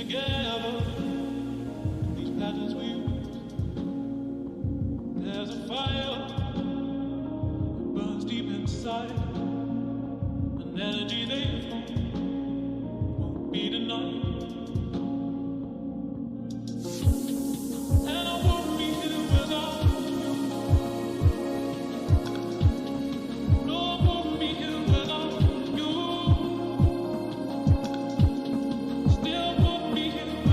together. These patterns we use. There's a fire that burns deep inside. An energy they flow won't be denied. And I won't be here without you. No, I won't be here without you. Still won't be here.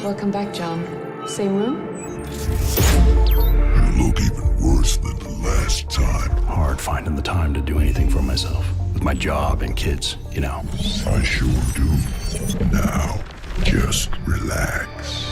Welcome back, John. Same room? You look even worse than the last time. Hard finding the time to do anything for myself. With my job and kids, you know. I sure do. Now, just relax.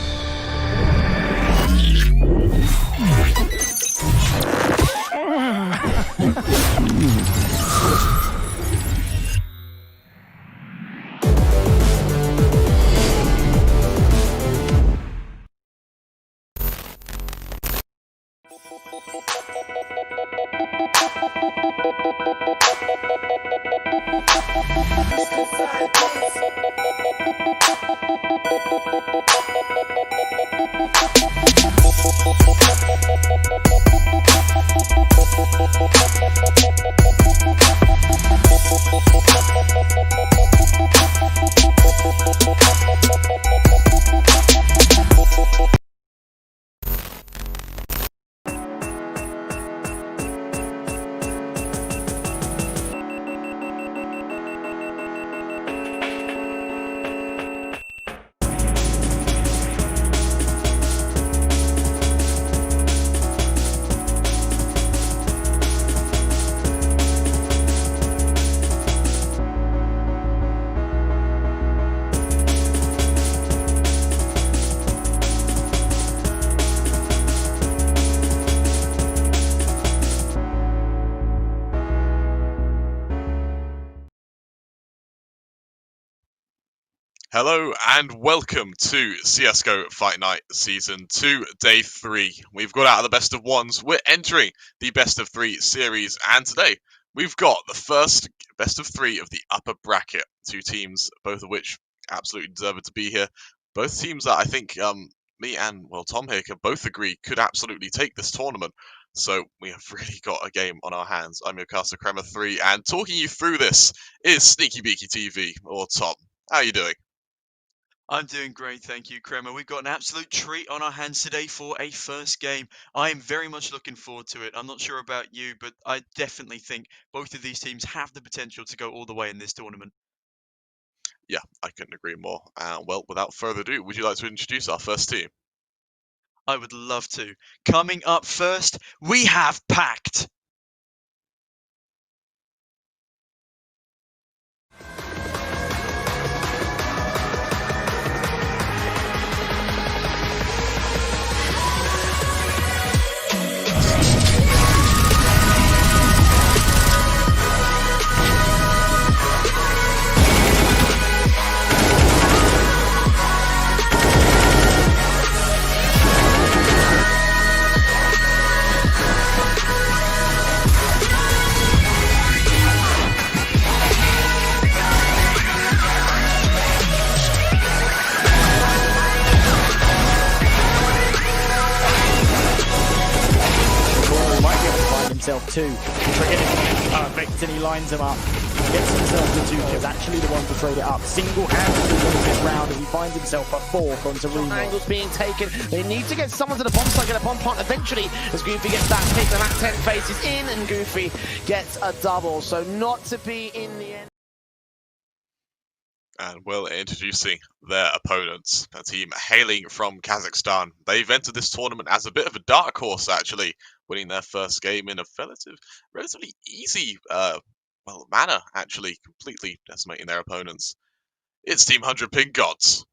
Hello and welcome to CSGO Fight Night Season 2, Day 3. We've got out of the best of ones, we're entering the best of 3 series, and today we've got the first best of 3 of the upper bracket. 2 teams, both of which absolutely deserve to be here. Both teams that I think me and, well, Tom here can both agree could absolutely take this tournament. So we have really got a game on our hands. I'm your caster Crema3, and talking you through this is Sneaky Beaky TV, or Tom. How are you doing? I'm doing great, thank you, Kremer. We've got an absolute treat on our hands today for a first game. I am very much looking forward to it. I'm not sure about you, but I definitely think both of these teams have the potential to go all the way in this tournament. Yeah, I couldn't agree more. Well, without further ado, would you like to introduce our first team? I would love to. Coming up first, we have PACT. Too. Perfect, and he lines him up. Gets himself the 2 kills, actually the one to trade it up. Single-handedly wins this round as he finds himself a 4th onto Remo. Angles being taken. They need to get someone to the bomb site, get a bomb plant eventually as Goofy gets that pick. The Mac 10 faces in and Goofy gets a double. So not to be in the end. And well, introducing their opponents, a team hailing from Kazakhstan. They've entered this tournament as a bit of a dark horse, actually, winning their first game in a relatively easy manner, actually, completely decimating their opponents. It's Team 100 Pink Gods.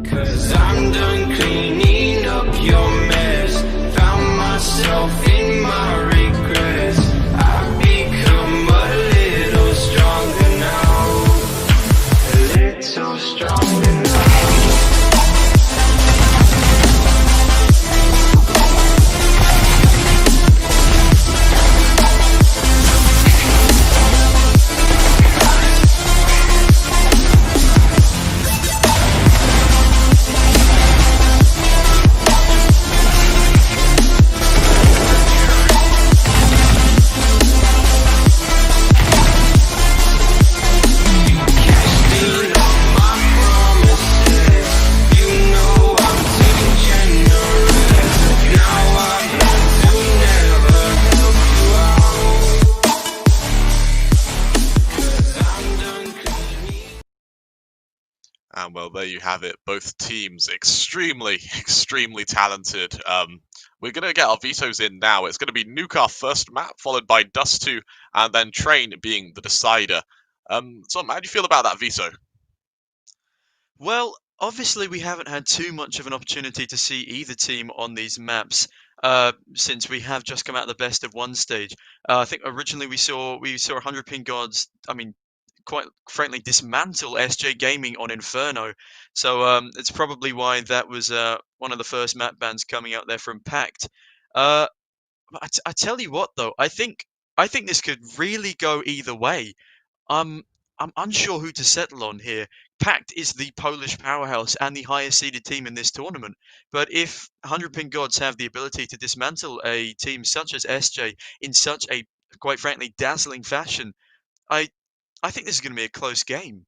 'Cause I'm done cleaning up your mess. Found myself in my regrets. I've become a little stronger now. A little stronger now. And well, there you have it. Both teams extremely, extremely talented. We're going to get our vetoes in now. It's going to be Nuke our first map, followed by Dust 2, and then Train being the decider. So how do you feel about that veto? Well, obviously we haven't had too much of an opportunity to see either team on these maps since we have just come out of the best of one stage. I think originally we saw 100 Ping Gods. I mean, quite frankly, dismantle SJ Gaming on Inferno. So it's probably why that was one of the first map bans coming out there from PACT. But I tell you what, though, I think this could really go either way. I'm unsure who to settle on here. PACT is the Polish powerhouse and the highest seeded team in this tournament. But if 100 Ping Gods have the ability to dismantle a team such as SJ in such a, quite frankly, dazzling fashion, I think this is going to be a close game.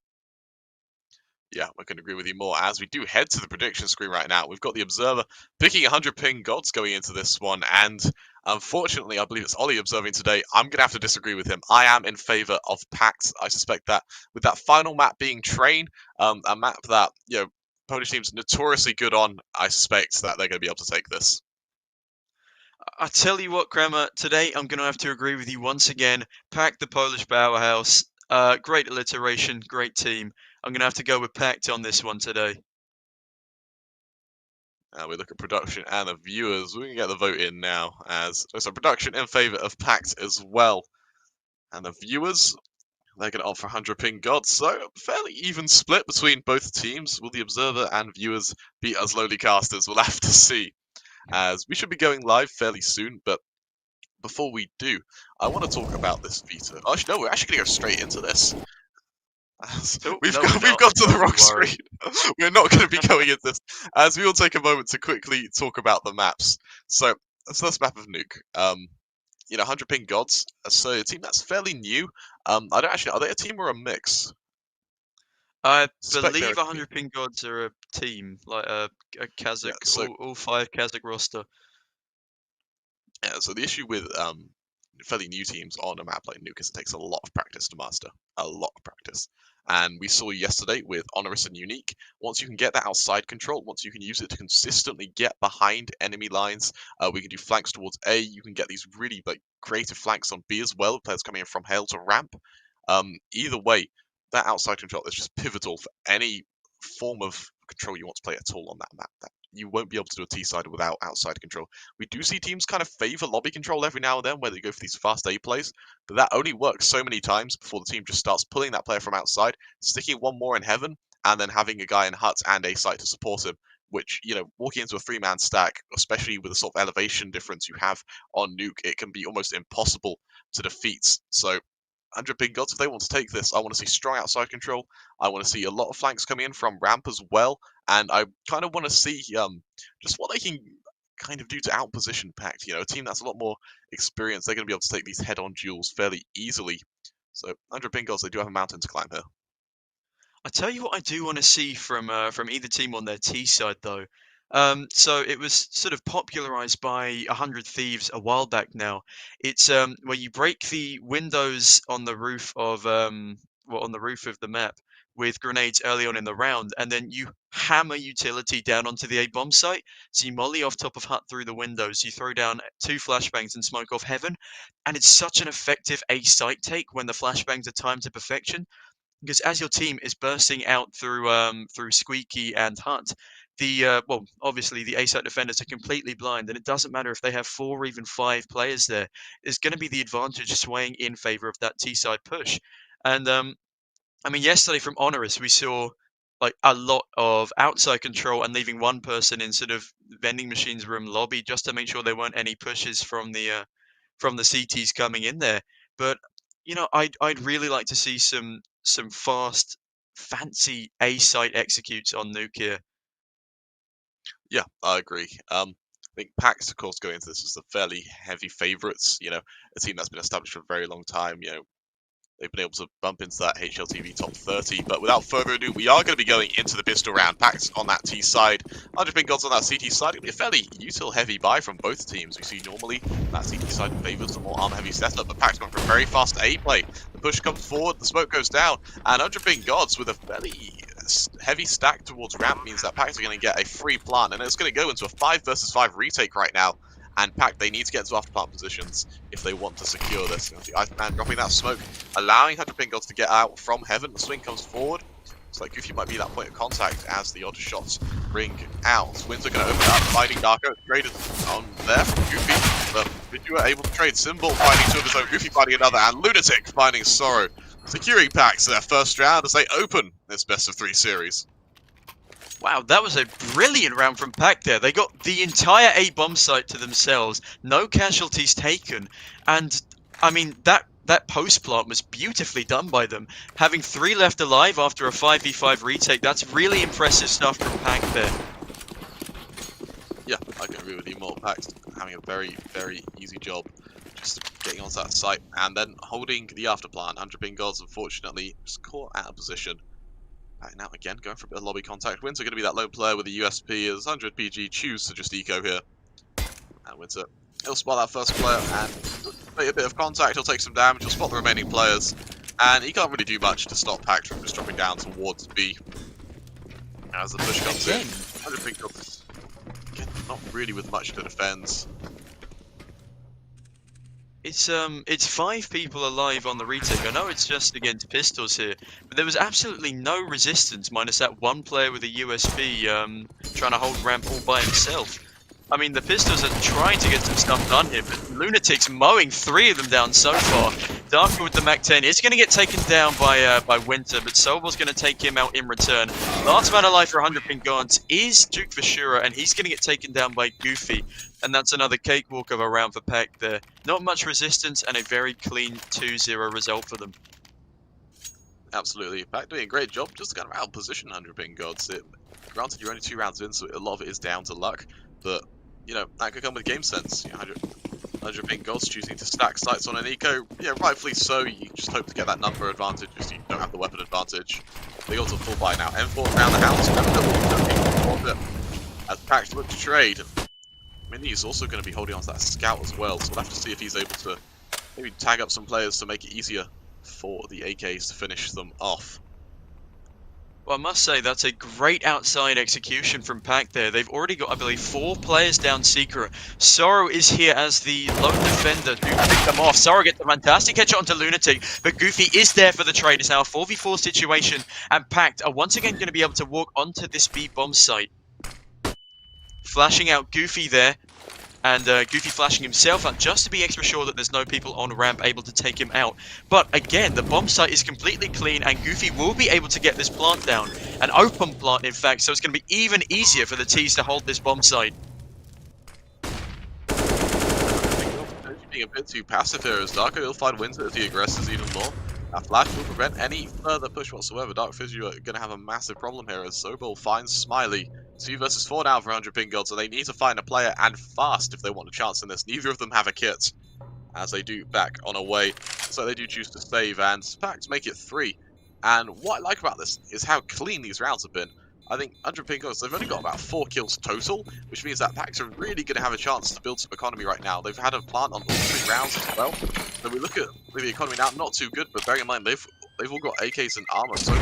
Yeah, I can agree with you more. As we do head to the prediction screen right now, we've got the Observer picking 100 Ping Gods going into this one, and unfortunately, I believe it's Ollie observing today. I'm going to have to disagree with him. I am in favour of PACT. I suspect that with that final map being Train, a map that Polish teams notoriously good on, I suspect that they're going to be able to take this. I tell you what, Kramer, today I'm going to have to agree with you once again. PACT, the Polish powerhouse. Great alliteration, great team. I'm going to have to go with PACT on this one today. We look at production and the viewers. We can get the vote in now. So production in favour of PACT as well. And the viewers, they're going to opt for 100 Ping Gods. So fairly even split between both teams. Will the Observer and viewers beat us lowly casters? We'll have to see. As we should be going live fairly soon, but before we do, I want to talk about this veto. Actually, no, we're actually going to go straight into this. We've got to the wrong screen. We're not going to be going into this, as we will take a moment to quickly talk about the maps. So, that's the first map of Nuke. 100 Ping Gods. So, a team that's fairly new. I don't actually know, are they a team or a mix? I believe 100 Ping Gods are a team, like a Kazakh, all 5 Kazakh roster. Yeah, so the issue with fairly new teams on a map like Nuke is it takes a lot of practice to master. A lot of practice. And we saw yesterday with Honorous and Unique, once you can get that outside control, once you can use it to consistently get behind enemy lines, we can do flanks towards A, you can get these really creative flanks on B as well, players coming in from Hail to Ramp. Either way, that outside control is just pivotal for any form of control you want to play at all on that map. You won't be able to do a T-side without outside control. We do see teams kind of favour lobby control every now and then, where they go for these fast A plays, but that only works so many times before the team just starts pulling that player from outside, sticking one more in heaven, and then having a guy in hut and A site to support him, which, walking into a 3-man stack, especially with the sort of elevation difference you have on Nuke, it can be almost impossible to defeat. So 100 Ping Gods, if they want to take this, I want to see strong outside control. I want to see a lot of flanks coming in from ramp as well. And I kind of want to see just what they can kind of do to outposition PACT. A team that's a lot more experienced, they're going to be able to take these head-on duels fairly easily. So 100 Ping Gods, they do have a mountain to climb here. I tell you what I do want to see from either team on their T side, though. So it was sort of popularized by 100 Thieves a while back now. It's where you break the windows on the roof of the map with grenades early on in the round, and then you hammer utility down onto the A bomb site. So you molly off top of hut through the windows. You throw down 2 flashbangs and smoke off heaven, and it's such an effective A site take when the flashbangs are timed to perfection. Because as your team is bursting out through Squeaky and Hut, obviously the A-site defenders are completely blind, and it doesn't matter if they have 4 or even 5 players there. It's going to be the advantage swaying in favor of that T-side push. And yesterday from Honorous, we saw a lot of outside control and leaving one person in sort of vending machines room lobby just to make sure there weren't any pushes from the CTs coming in there. But I'd really like to see some fast, fancy A-site executes on Nuke here. Yeah, I agree. I think PACT, of course, going into this is the fairly heavy favourites. A team that's been established for a very long time. They've been able to bump into that HLTV top 30. But without further ado, we are going to be going into the pistol round. PACT on that T side, 100 Ping Gods on that CT side. It'll be a fairly util heavy buy from both teams. We see normally that CT side favours the more arm heavy setup, but PACT's going for a very fast A play. The push comes forward, the smoke goes down, and 100 Ping Gods with a fairly heavy stack towards ramp means that PACT are going to get a free plant, and it's going to go into a 5 versus 5 retake right now. And PACT, they need to get into after plant positions if they want to secure this. The Iceman dropping that smoke, allowing 100 Pink Gods to get out from heaven. The swing comes forward. Looks like Goofy might be that point of contact as the odd shots ring out. Winter going to open up, fighting Darko. Traded on there from Goofy, but Vidu are able to trade. Symbol finding two of his own, Goofy finding another, and Lunatic finding Sorrow. Securing PACT to their first round as they open this best of 3 series. Wow, that was a brilliant round from PACT there. They got the entire A bomb site to themselves, no casualties taken, and I mean that post plant was beautifully done by them. Having 3 left alive after a 5v5 retake, that's really impressive stuff from PACT there. Yeah, I can agree with you more. PACT having a very, very easy job just getting onto that site and then holding the after plant. 100 Pink Gods, unfortunately, just caught out of position. Right now, again, going for a bit of lobby contact. Winter going to be that lone player with a USP as 100 PG choose to just eco here. And Winter, he'll spot that first player and make a bit of contact. He'll take some damage. He'll spot the remaining players. And he can't really do much to stop PACT from just dropping down towards B. As the push comes in, 100 Pink Gods, again, not really with much to defend. It's 5 people alive on the retake. I know it's just against pistols here, but there was absolutely no resistance minus that one player with a USB trying to hold ramp all by himself. I mean, the pistols are trying to get some stuff done here, but Lunatic's mowing 3 of them down so far. Darker with the MAC-10 is going to get taken down by Winter, but Sobol's going to take him out in return. Last man alive for 100 Pink Gods is Duke Vashura, and he's going to get taken down by Goofy. And that's another cakewalk of a round for PACT there. Not much resistance and a very clean 2-0 result for them. Absolutely. PACT doing a great job, just kind of out of position 100 Pink Gods. Granted, you're only 2 rounds in, so a lot of it is down to luck, but you know, that could come with game sense. You know, 100 Pink Gods choosing to stack sights on an eco. Yeah, rightfully so. You just hope to get that number advantage, just you don't have the weapon advantage. They got to full buy now. M4 around the house. As PACT look to trade. Minnie's also going to be holding on to that scout as well, so we'll have to see if he's able to maybe tag up some players to make it easier for the AKs to finish them off. Well, I must say, that's a great outside execution from PACT there. They've already got, I believe, 4 players down Secret. Sorrow is here as the lone defender to pick them off. Sorrow gets a fantastic headshot onto Lunatic, but Goofy is there for the trade. It's now a 4v4 situation, and PACT are once again going to be able to walk onto this B bomb site. Flashing out Goofy there, and Goofy flashing himself out just to be extra sure that there's no people on ramp able to take him out. But again, the bomb site is completely clean, and Goofy will be able to get this plant down. An open plant, in fact, so it's going to be even easier for the T's to hold this bomb site. Being a bit too passive here as Darko, he'll find Winter as he aggresses even more. That flash will prevent any further push whatsoever. Dark Fizzy are going to have a massive problem here as Sobol finds Smiley. 2 versus 4 now for 100 Pink Gods, so they need to find a player and fast if they want a chance in this. Neither of them have a kit, as they do back on away. So they do choose to save, and PACT make it 3. And what I like about this is how clean these rounds have been. I think 100 Pink Gods, they've only got about 4 kills total, which means that PACT are really going to have a chance to build some economy right now. They've had a plant on all 3 rounds as well. So we look at the economy now, not too good, but bearing in mind they've all got AKs and armor, so he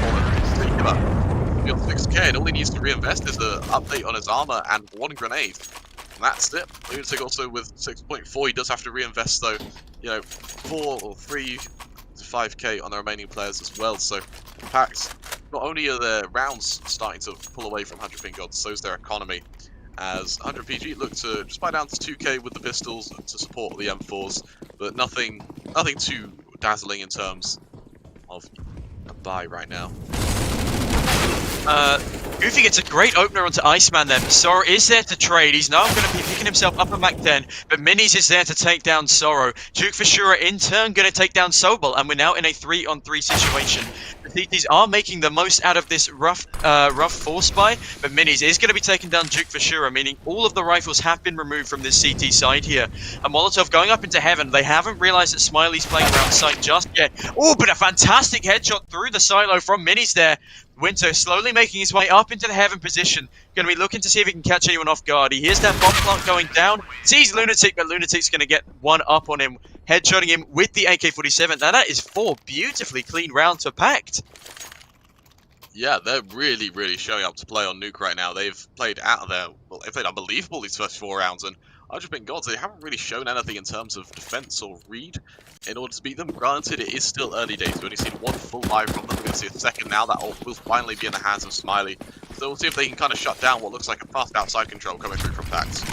got 6k, and all he needs to reinvest is an update on his armor and 1 grenade. And that's it. Lunatic also with 6.4, he does have to reinvest though, you know, 4 or 3 to 5k on the remaining players as well. So PACT, not only are their rounds starting to pull away from 100 Pink Gods, so is their economy. As 100 PG look to just buy down to 2k with the pistols to support the M4s, but nothing too dazzling in terms of a buy right now. Goofy gets a great opener onto Iceman there, but Sorrow is there to trade. He's now going to be picking himself up a MAC-10, but Minis is there to take down Sorrow. Duke Vashura in turn going to take down Sobol, and we're now in a 3-on-3 situation. The TTs are making the most out of this rough force buy, but Minis is going to be taking down Duke Vashura, meaning all of the rifles have been removed from this CT side here. And Molotov going up into heaven. They haven't realized that Smiley's playing around sight just yet. Oh, but a fantastic headshot through the silo from Minis there. Winter slowly making his way up into the heaven position. Going to be looking to see if he can catch anyone off guard. He hears that bomb plant going down. Sees Lunatic, but Lunatic's going to get one up on him. Headshotting him with the AK-47. Now that is 4 beautifully clean rounds for PACT. Yeah, they're really, really showing up to play on Nuke right now. They've played out of their, well, they've played unbelievable these first 4 rounds, and I've just been gods. They haven't really shown anything in terms of defense or read in order to beat them. Granted, it is still early days. We've only seen one full live from them. We're going to see a second now. That will finally be in the hands of Smiley. So we'll see if they can kind of shut down what looks like a fast outside control coming through from PACT.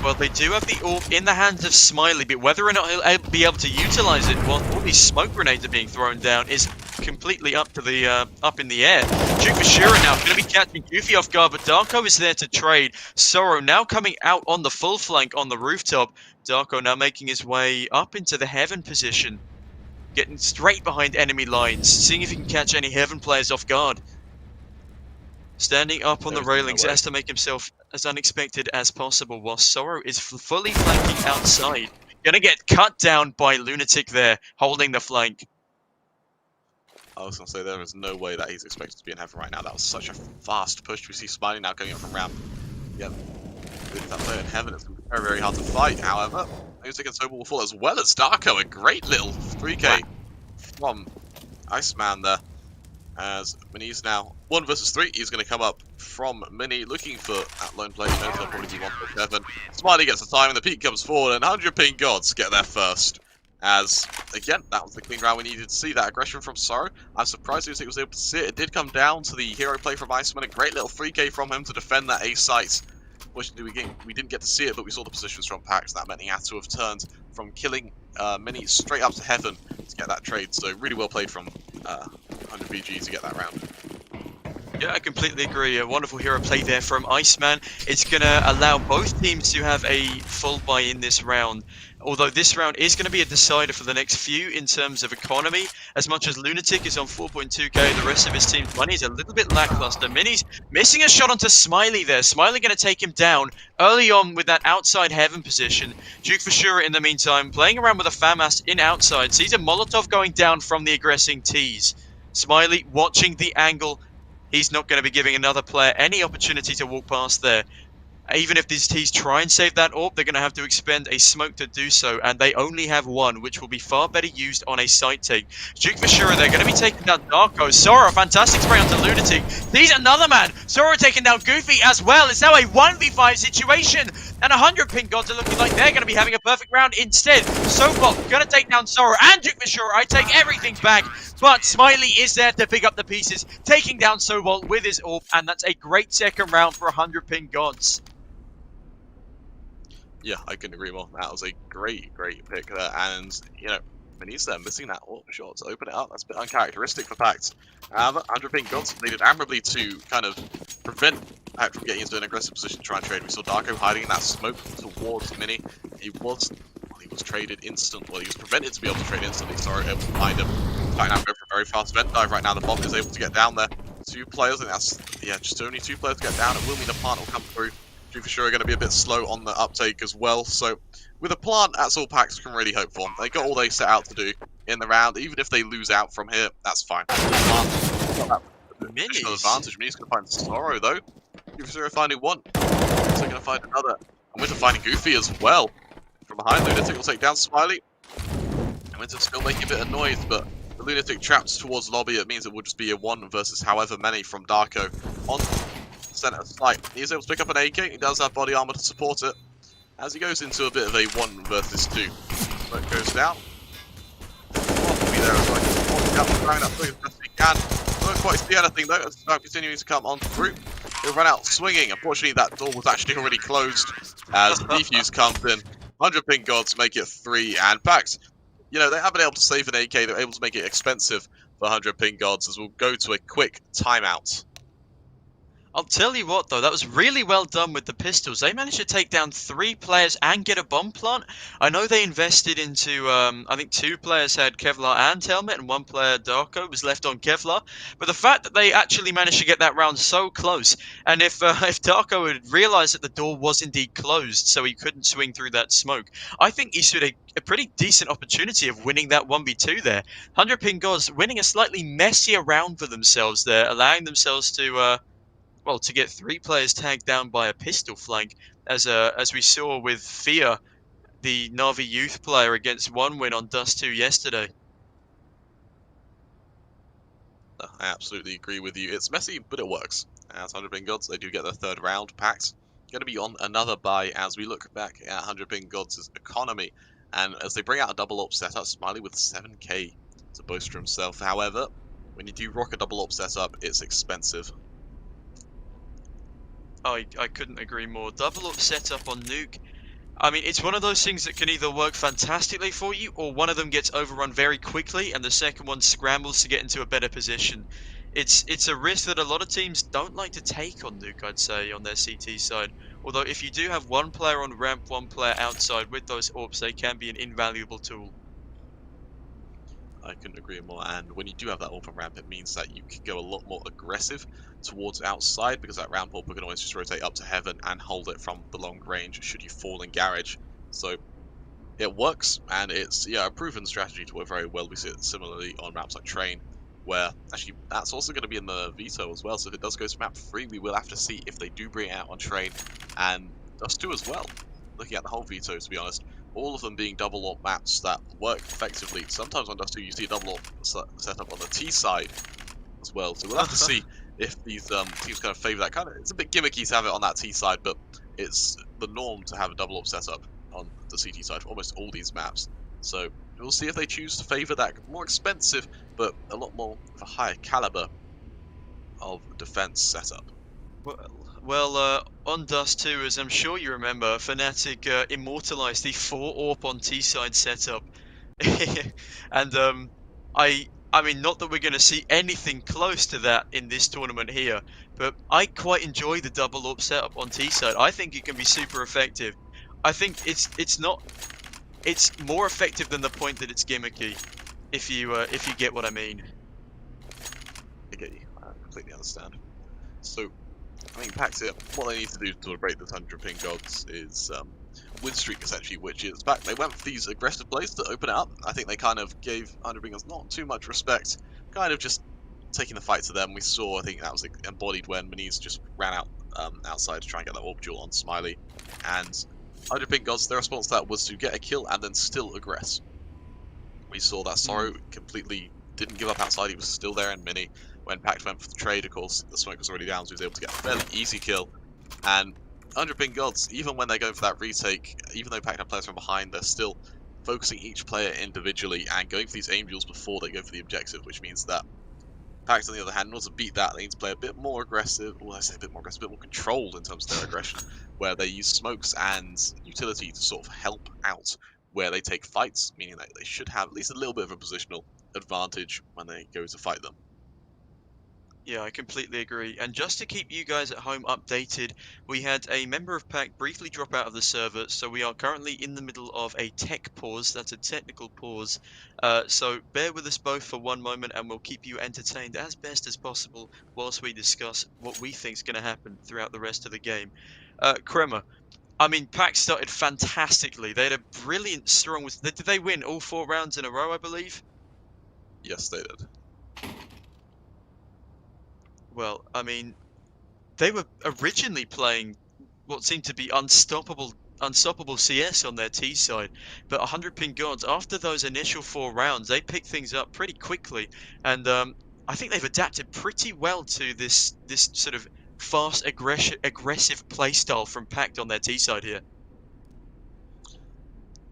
Well, they do have the orb in the hands of Smiley, but whether or not he'll be able to utilize it while all these smoke grenades are being thrown down is completely up to the up in the air. Duke Vashura now going to be catching Goofy off guard, but Darko is there to trade. Sorrow now coming out on the full flank on the rooftop. Darko now making his way up into the Heaven position, getting straight behind enemy lines, seeing if he can catch any Heaven players off guard. Standing up on the railings has to make himself as unexpected as possible, while Sorrow is fully flanking outside. Gonna get cut down by Lunatic there, holding the flank. I was going to say, there is no way that he's expected to be in Heaven right now. That was such a fast push. We see Smiley now coming up from ramp. Yep. With that player in Heaven, it's going to be very, very hard to fight. However, Music and Sober will fall as well as Darko. A great little 3k from Iceman there. As Mini's now 1 versus 3. He's going to come up from Mini, looking for that lone play. He knows he'll probably be 1.7. Smiley gets the time, and the peak comes forward, and 100 ping gods get there first. As, again, that was the clean round we needed to see. That aggression from Sorrow. I'm surprised he was able to see it. It did come down to the hero play from Iceman. A great little 3k from him to defend that A site. Fortunately, we didn't get to see it, but we saw the positions from PACT. That meant he had to have turned from killing Mini straight up to Heaven to get that trade. So really well played from 100 BG to get that round. Yeah, I completely agree. A wonderful hero play there from Iceman. It's going to allow both teams to have a full buy in this round. Although this round is going to be a decider for the next few in terms of economy. As much as Lunatic is on 4.2k, the rest of his team's money is a little bit lackluster. Mini's missing a shot onto Smiley there. Smiley going to take him down early on with that outside Heaven position. Duke Vashura, in the meantime, playing around with a FAMAS in outside. Sees a Molotov going down from the aggressing T's. Smiley watching the angle. He's not going to be giving another player any opportunity to walk past there. Even if these T's try and save that orb, they're going to have to expend a smoke to do so, and they only have one, which will be far better used on a site take. Duke Vashura, they're going to be taking down Darko. Sora, fantastic spray onto Lunatic. Sees another man. Sora taking down Goofy as well. It's now a 1v5 situation, and 100 ping gods are looking like they're going to be having a perfect round instead. Sobot going to take down Sora and Duke Vashura. I take everything back, but Smiley is there to pick up the pieces, taking down Sobot with his orb, and that's a great second round for 100 ping gods. Yeah, I couldn't agree more. That was a great, great pick there. And, you know, Mini's there missing that orb shot to open it up. That's a bit uncharacteristic for PACT. 100 ping gods needed admirably to kind of prevent PACT from getting into an aggressive position to try and trade. We saw Darko hiding in that smoke towards Mini. He was traded instant. Well, he was prevented to be able to trade instantly. Sorry, able to find him. Right now, go for a very fast vent dive. Right now, the bomb is able to get down there. 2 players, and that's, yeah, just only 2 players to get down. It will mean the plant will come through. For sure are going to be a bit slow on the uptake as well, so with a plant, that's all PACT can really hope for. They got all they set out to do in the round. Even if they lose out from here, that's fine. Mini's advantage. Mini's going to find Sorrow though. Goofy finding one, so going to find another, and Winter finding Goofy as well. From behind, Lunatic will take down Smiley, and Winter's still making a bit of noise, but the Lunatic trapped towards lobby. It means it will just be a 1 versus however many from Darko on center site. He's able to pick up an AK. He does have body armor to support it as he goes into a bit of a 1 versus 2. Smoke goes down. Will be there as well. He's walking up and throwing that through as best he can. Don't quite see anything though. As the smoke continuing to come on through. He'll run out swinging. Unfortunately, that door was actually already closed as the defuse comes in. 100 ping gods make it 3, and PACT, you know, they haven't been able to save an AK. They're able to make it expensive for 100 ping gods as we'll go to a quick timeout. I'll tell you what, though, that was really well done with the pistols. They managed to take down 3 players and get a bomb plant. I know they invested into, I think 2 players had Kevlar and helmet, and 1 player, Darko, was left on Kevlar. But the fact that they actually managed to get that round so close, and if Darko had realized that the door was indeed closed, so he couldn't swing through that smoke, I think he stood a pretty decent opportunity of winning that 1v2 there. 100 ping gods winning a slightly messier round for themselves there, allowing themselves to, well, to get 3 players tagged down by a pistol flank, as we saw with Fear, the Navi youth player, against 1 win on Dust 2 yesterday. I absolutely agree with you. It's messy, but it works. As 100 Ping Gods, they do get their third round. PACT going to be on another bye as we look back at 100 Ping Gods' economy. And as they bring out a double up setup, Smiley with 7k to boast for himself. However, when you do rock a double up setup, it's expensive. I couldn't agree more. Double up setup on Nuke. I mean, it's one of those things that can either work fantastically for you, or one of them gets overrun very quickly, and the second one scrambles to get into a better position. It's a risk that a lot of teams don't like to take on Nuke, I'd say, on their CT side. Although if you do have one player on ramp, one player outside with those AWPs, they can be an invaluable tool. I couldn't agree more. And when you do have that open ramp, it means that you can go a lot more aggressive towards outside, because that ramp AWP can always just rotate up to heaven and hold it from the long range should you fall in garage. So it works, and it's a proven strategy to work very well. We see it similarly on maps like Train, where actually that's also going to be in the veto as well. So if it does go to map 3, we will have to see if they do bring it out on Train, and Dust 2 as well. Looking at the whole veto, to be honest, all of them being double AWP maps that work effectively. Sometimes on Dust 2 you see a double AWP setup on the T side as well. So we'll have to see if these teams kind of favour that. It's a bit gimmicky to have it on that T side, but it's the norm to have a double AWP setup on the CT side for almost all these maps. So we'll see if they choose to favour that more expensive, but a lot more of a higher caliber of defense setup. Well, on Dust 2, as I'm sure you remember, Fnatic immortalized the 4 AWP on T-side setup. And I mean, not that we're going to see anything close to that in this tournament here, but I quite enjoy the double AWP setup on T-side. I think it can be super effective. I think it's more effective than the point that it's gimmicky, if you get what I mean. I get you. I completely understand. So, I mean, PACT here, what they need to do to sort of break this 100 Ping Gods is win streak, essentially, which is back. They went for these aggressive plays to open it up. I think they kind of gave 100 Ping Gods not too much respect, kind of just taking the fight to them. We saw, I think that was embodied when Maniz just ran out outside to try and get that AWP duel on Smiley. And 100 Ping Gods, their response to that was to get a kill and then still aggress. We saw that Sorrow completely didn't give up outside. He was still there in mini. When PACT went for the trade, of course, the smoke was already down, so he was able to get a fairly easy kill. And 100 Ping Gods, even when they're going for that retake, even though PACT have players from behind, they're still focusing each player individually and going for these aim duels before they go for the objective, which means that PACT, on the other hand, in order to beat that, they need to play a bit more aggressive, well, I say a bit more aggressive, a bit more controlled in terms of their aggression, where they use smokes and utility to sort of help out where they take fights, meaning that they should have at least a little bit of a positional advantage when they go to fight them. Yeah, I completely agree. And just to keep you guys at home updated, we had a member of PACT briefly drop out of the server, so we are currently in the middle of a tech pause. That's a technical pause. So bear with us both for one moment, and we'll keep you entertained as best as possible whilst we discuss what we think is going to happen throughout the rest of the game. Kremer, I mean, PACT started fantastically. They had a brilliant, strong... Did they win all 4 rounds in a row, I believe? Yes, they did. Well, I mean, they were originally playing what seemed to be unstoppable CS on their T side, but 100 Ping Gods, after those initial 4 rounds, they picked things up pretty quickly, and I think they've adapted pretty well to this sort of fast, aggressive playstyle from PACT on their T side here.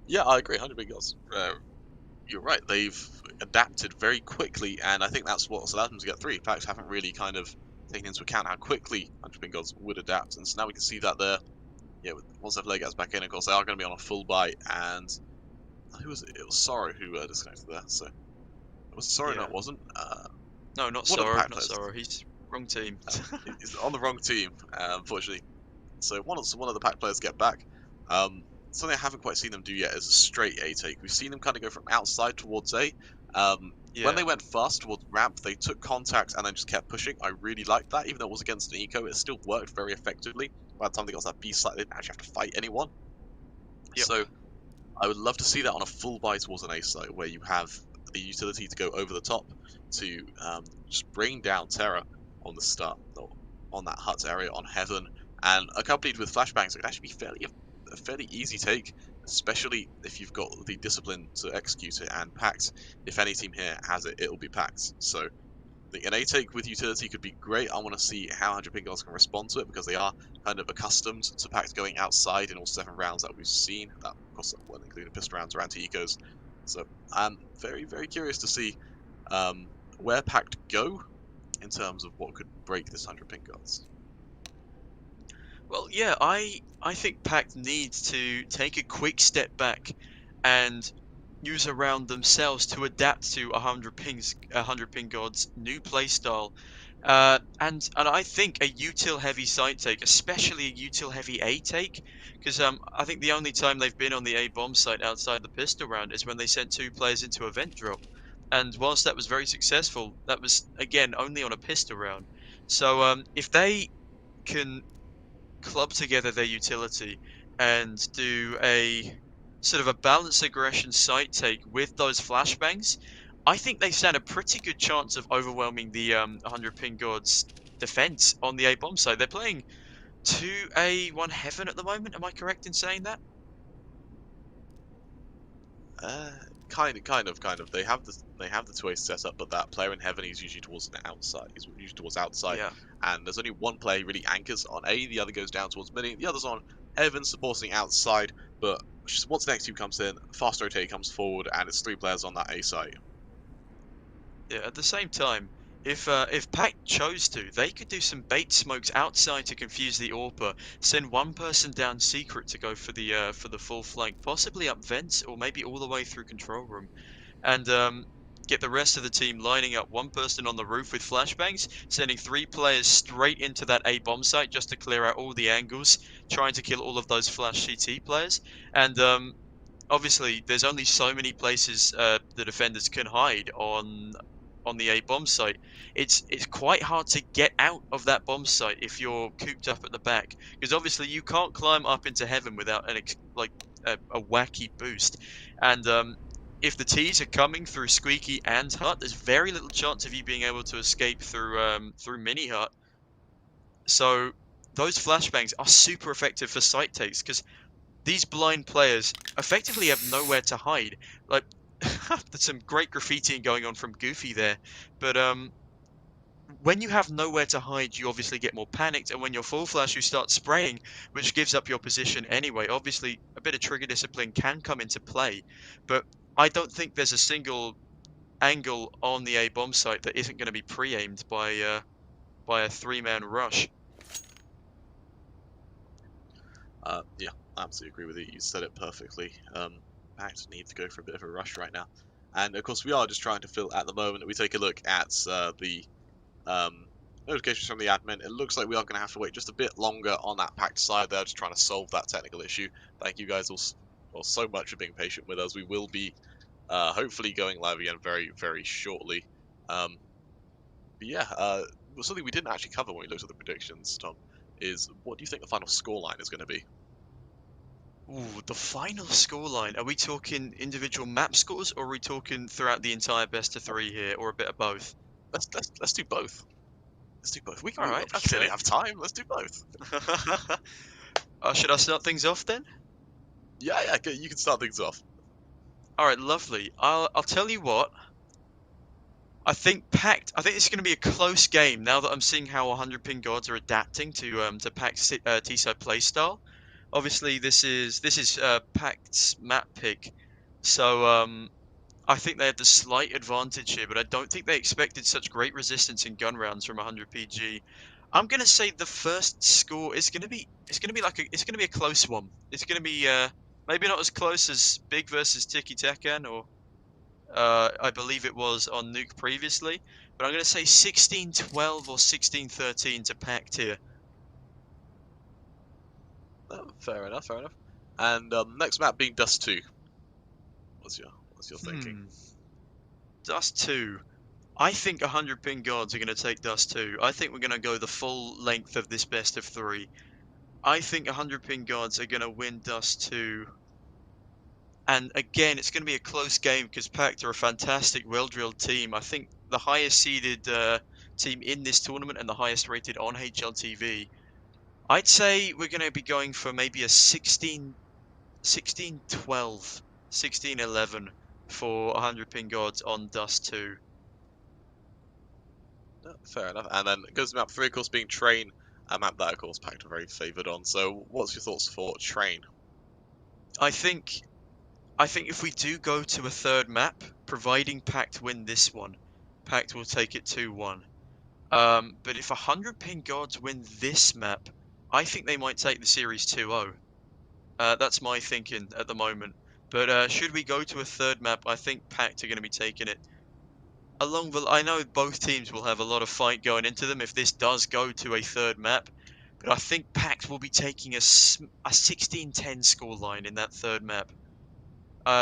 Yeah, I agree. 100 Ping Gods. You're right. They've adapted very quickly, and I think that's what's allowed them to get 3. PACT haven't really kind of taken into account how quickly 100 Ping Gods would adapt, and so now we can see that they're, once their player gets back in, of course, they are going to be on a full bite, and who was it? It was Sorrow who disconnected there, so it was Sorrow, Yeah. no, it wasn't. No, not one of the Sorrow, PACT not players. Sorrow. He's wrong team. He's on the wrong team, unfortunately. So one of the PACT players get back. Something I haven't quite seen them do yet is a straight A take. We've seen them kind of go from outside towards A. Yeah. When they went fast towards ramp, they took contact and then just kept pushing. I really liked that, even though it was against an eco, it still worked very effectively. By the time they got to that B site, they didn't actually have to fight anyone. Yep. So I would love to see that on a full buy towards an A site, where you have the utility to go over the top to just bring down Terra on the start, or on that hut area on Heaven, and accompanied with flashbangs, it could actually be a fairly easy take, especially if you've got the discipline to execute it. And PACT, if any team here has it, it'll be PACT. So think an A take with utility could be great. I want to see how 100 Pink Gods can respond to it because they are kind of accustomed to PACT going outside in all 7 rounds that we've seen. That, of course, well, including pistol rounds or anti-ecos. So I'm very, very curious to see where PACT go in terms of what could break this 100 Pink Gods. Well, yeah, I think PACT needs to take a quick step back and use a round themselves to adapt to 100 ping God's new playstyle. And I think a util heavy site take, especially a util heavy A take, because I think the only time they've been on the A bomb site outside the pistol round is when they sent 2 players into a vent drop. And whilst that was very successful, that was again only on a pistol round. So if they can club together their utility and do a sort of a balanced aggression site take with those flashbangs, I think they stand a pretty good chance of overwhelming the 100 Ping Gods defense on the A bomb side. They're playing 2A 1 Heaven at the moment. Am I correct in saying that? Kind of. They have the 2A set up, but that player in heaven is usually towards the outside. He's usually towards outside, Yeah. and there's only one player who really anchors on A. The other goes down towards mini. The other's on heaven, supporting outside. But once the next team comes in, fast rotate comes forward, and it's 3 players on that A site. Yeah, at the same time, if PACT chose to, they could do some bait smokes outside to confuse the AWPer, send one person down secret to go for the full flank, possibly up vents or maybe all the way through control room, and get the rest of the team lining up one person on the roof with flashbangs, sending 3 players straight into that A bomb site just to clear out all the angles, trying to kill all of those flash CT players, and obviously there's only so many places the defenders can hide on the A bomb site. It's quite hard to get out of that bomb site if you're cooped up at the back, because obviously you can't climb up into heaven without a wacky boost. And if the T's are coming through Squeaky and Hut, there's very little chance of you being able to escape through Mini Hut. So those flashbangs are super effective for site takes because these blind players effectively have nowhere to hide. Like, there's some great graffitiing going on from Goofy there, but when you have nowhere to hide, you obviously get more panicked, and when you're full flash, you start spraying, which gives up your position anyway. Obviously, a bit of trigger discipline can come into play, but I don't think there's a single angle on the A bomb site that isn't going to be pre-aimed by a 3-man rush. Yeah, I absolutely agree with you. You said it perfectly. PACT need to go for a bit of a rush right now, and of course we are just trying to fill. At the moment, we take a look at the notifications from the admin. It looks like we are going to have to wait just a bit longer on that PACT side. They're just trying to solve that technical issue. Thank you guys all so much for being patient with us. We will be hopefully going live again very, very shortly. But yeah, something we didn't actually cover when we looked at the predictions, Tom, is what do you think the final scoreline is going to be? Ooh, the final scoreline. Are we talking individual map scores, or are we talking throughout the entire best of 3 here, or a bit of both? Let's do both. Let's do both. We All right, clearly okay. have time. Let's do both. Should I start things off then? Yeah, you can start things off. All right, lovely. I'll tell you what. I think PACT. I think it's going to be a close game now that I'm seeing how 100 Ping Gods are adapting to PACT's T-side playstyle. Obviously, this is PACT's map pick, so I think they had the slight advantage here, but I don't think they expected such great resistance in gun rounds from 100 PG. I'm gonna say the first score is gonna be a close one. It's gonna be maybe not as close as Big versus Tiki Tekken or I believe it was on Nuke previously, but I'm gonna say 16-12 or 16-13 to PACT here. Fair enough. And next map being Dust 2. What's your thinking? Dust 2. I think 100 Ping Gods are going to take Dust 2. I think we're going to go the full length of this best of 3. I think 100 Ping Gods are going to win Dust 2. And again, it's going to be a close game because PACT are a fantastic, well-drilled team. I think the highest seeded team in this tournament and the highest rated on HLTV. I'd say we're going to be going for maybe a 16-12, 16-11 for 100 Ping Gods on Dust 2. No, fair enough. And then it goes to map 3, of course, being Train, a map that, of course, PACT are very favoured on. So what's your thoughts for Train? I think if we do go to a third map, providing PACT win this one, PACT will take it 2-1. But if 100 ping gods win this map, I think they might take the series 2-0. That's my thinking at the moment. But should we go to a third map, I think PACT are going to be taking it. I know both teams will have a lot of fight going into them if this does go to a third map, but I think PACT will be taking a 16-10 scoreline in that third map.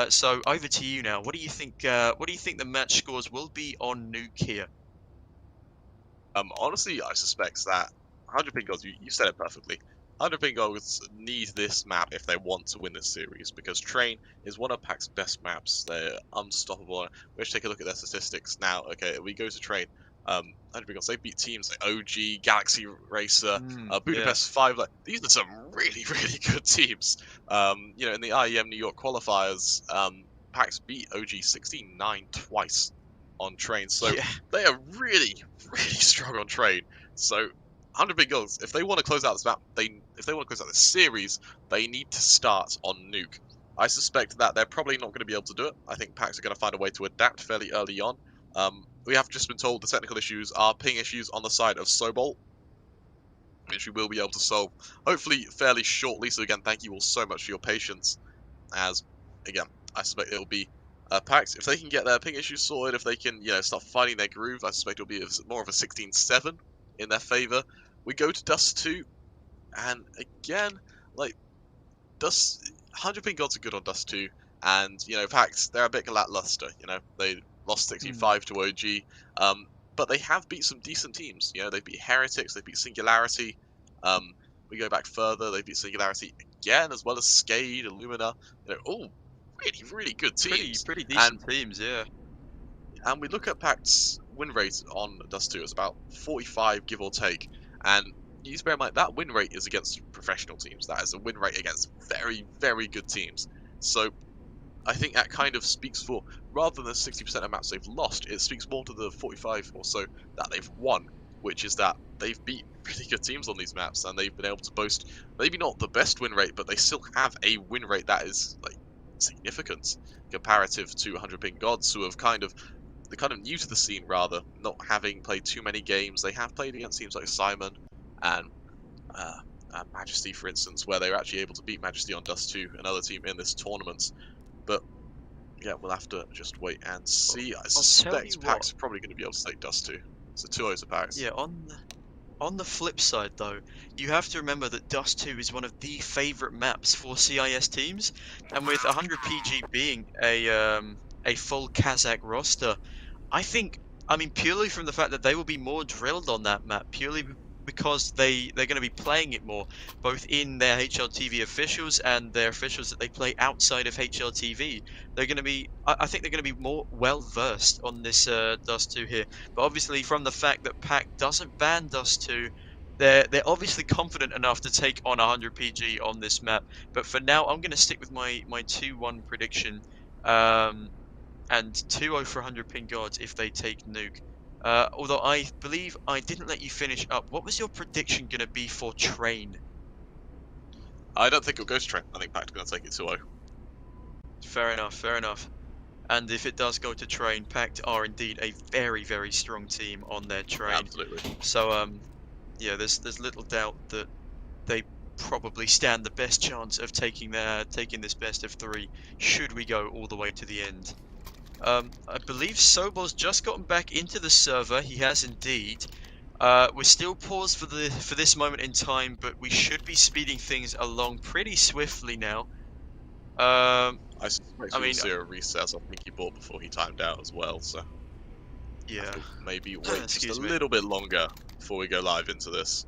So over to you now. What do you think? What do you think the match scores will be on Nuke here? Honestly, I suspect that 100 ping gods, you said it perfectly. 100 ping gods need this map if they want to win this series, because Train is one of PAC's best maps. They're unstoppable. We should take a look at their statistics now. Okay, we go to Train. 100 ping gods, they beat teams like OG, Galaxy Racer, Yeah. Budapest 5. Like, these are some really, really good teams. You know, in the IEM New York qualifiers, PAC's beat OG 16-9 twice on Train. So Yeah. they are really, really strong on Train. So 100 big goals. If they want to close out this map, if they want to close out this series, they need to start on Nuke. I suspect that they're probably not going to be able to do it. I think PACs are going to find a way to adapt fairly early on. We have just been told the technical issues are ping issues on the side of Sobol, which we will be able to solve hopefully fairly shortly. So again, thank you all so much for your patience. As again, I suspect it will be PACT. If they can get their ping issues sorted, if they can, you know, start finding their groove, I suspect it'll be more of a 16-7 in their favour. We go to Dust 2, and again, like, 100 ping gods are good on Dust 2, and, you know, PACT, they're a bit lackluster, you know, they lost 16-5 to OG, but they have beat some decent teams, you know, they beat Heretics, they beat Singularity, we go back further, they beat Singularity again, as well as Skade, Illumina, you know, all really, really good teams. Pretty decent teams, yeah. And we look at PACT's win rate on Dust 2, it's about 45, give or take. And you need to bear in mind, that win rate is against professional teams. That is a win rate against very, very good teams. So I think that kind of speaks for, rather than the 60% of maps they've lost, it speaks more to the 45 or so that they've won, which is that they've beat pretty good teams on these maps, and they've been able to boast, maybe not the best win rate, but they still have a win rate that is, like, significant comparative to 100 ping gods, who have they're kind of new to the scene, rather, not having played too many games. They have played against teams like Simon and Majesty, for instance, where they were actually able to beat Majesty on Dust 2, another team in this tournament. But yeah, we'll have to just wait and see. I suspect PAC's are probably going to be able to take Dust 2. So 2-0 to PAC's. Yeah, on the flip side, though, you have to remember that Dust 2 is one of the favourite maps for CIS teams, and with 100 PG being a full Kazakh roster, I mean, purely from the fact that they will be more drilled on that map, purely because they're going to be playing it more, both in their HLTV officials and their officials that they play outside of HLTV. They're going to be, I think they're going to be more well versed on this Dust 2 here. But obviously, from the fact that PACT doesn't ban Dust 2, they're obviously confident enough to take on 100 PG on this map. But for now, I'm going to stick with my 2-1 prediction. And 2-0 for 100 ping gods if they take Nuke. Although I believe I didn't let you finish up. What was your prediction going to be for Train? I don't think it'll go to Train. I think PAC's going to take it 2-0. Fair enough, fair enough. And if it does go to Train, PACT are indeed a very, very strong team on their Train. Absolutely. So, yeah, there's little doubt that they probably stand the best chance of taking this best of 3 should we go all the way to the end. I believe Sobol's just gotten back into the server. He has indeed. We're still paused for this moment in time, but we should be speeding things along pretty swiftly now. I suspect we'll see a reset. I think he bought before he timed out as well, so yeah, maybe wait just a little bit longer before we go live into this.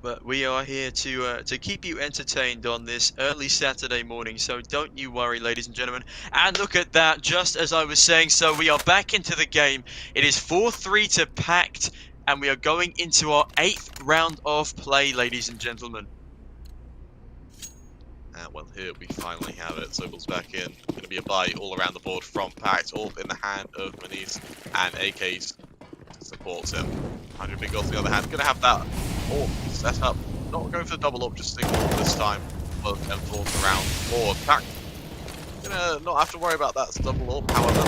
But we are here to keep you entertained on this early Saturday morning, so don't you worry, ladies and gentlemen. And look at that, just as I was saying, so we are back into the game. It is 4-3 to PACT, and we are going into our 8th round of play, ladies and gentlemen. And well, here we finally have it. Sobal's back in. Going to be a buy all around the board from PACT, all in the hand of Maniz and AKs to support him. 100 big goals on the other hand. Going to have that all set up. Not going for the double up, just single up this time. Both them thoughts around board. PACT going to not have to worry about that double up, however.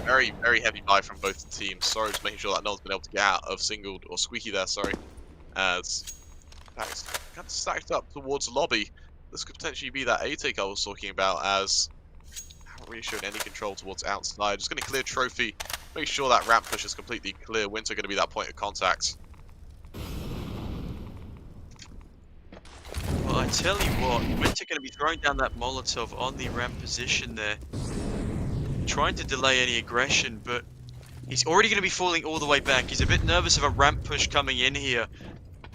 Very, very heavy buy from both teams. Sorry, just making sure that no one's been able to get out of singled or squeaky there, sorry. As PACT kind of stacked up towards lobby. This could potentially be that A-take I was talking about, as I haven't really shown any control towards outside. Just going to clear trophy, make sure that ramp push is completely clear. Winter going to be that point of contact. Well, I tell you what, Winter going to be throwing down that Molotov on the ramp position there, trying to delay any aggression, but he's already going to be falling all the way back. He's a bit nervous of a ramp push coming in here.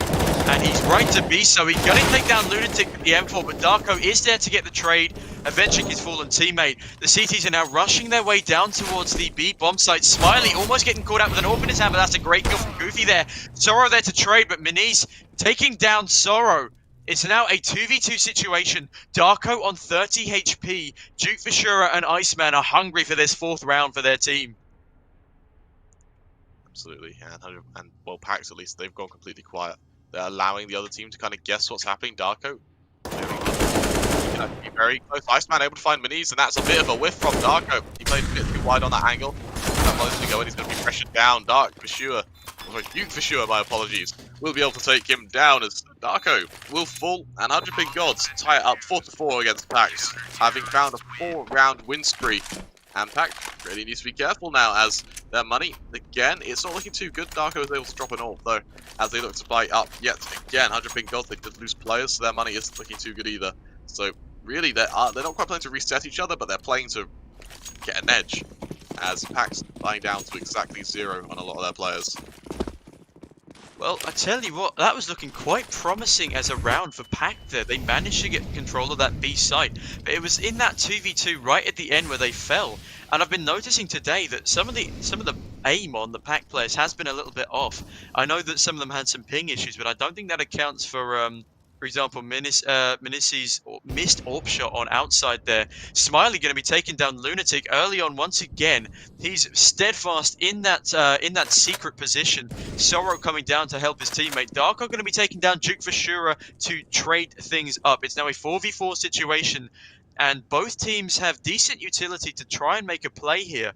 And he's right to be so. He's going to take down Lunatic with the M4, but Darko is there to get the trade, avenging his fallen teammate. The CTs are now rushing their way down towards the B bomb site. Smiley almost getting caught out with an AWP in his hand, but that's a great kill from Goofy there. Sorrow there to trade, but Maniz taking down Sorrow. It's now a 2v2 situation. Darko on 30 HP. Duke Vishura and Iceman are hungry for this 4th round for their team. Absolutely, and well, PACT at least, they've gone completely quiet. They're allowing the other team to kind of guess what's happening. Darko, be very close. Iceman able to find Maniz, and that's a bit of a whiff from Darko. He played a bit too wide on that angle. That close to go, and he's going to be pressured down. Duke Vishura, my apologies, will be able to take him down as Darko will fall, and 100 Big Gods tie it up 4-4 against PACT, having found a 4-round win spree. And PACT really needs to be careful now, as their money, again, it's not looking too good. Darko is able to drop an AWP, though, as they look to buy up yet again. 100 Big Gods, they did lose players, so their money isn't looking too good either. So, really, they're not quite playing to reset each other, but they're playing to get an edge, as PACT's buying down to exactly 0 on a lot of their players. Well, I tell you what, that was looking quite promising as a round for PACT there. They managed to get control of that B site, but it was in that 2v2 right at the end where they fell. And I've been noticing today that some of the aim on the PACT players has been a little bit off. I know that some of them had some ping issues, but I don't think that accounts for example, Minisi's missed AWP shot on outside there. Smiley going to be taking down Lunatic early on once again. He's steadfast in that secret position. Sorrow coming down to help his teammate. Darko going to be taking down Duke Vishura to trade things up. It's now a 4v4 situation, and both teams have decent utility to try and make a play here.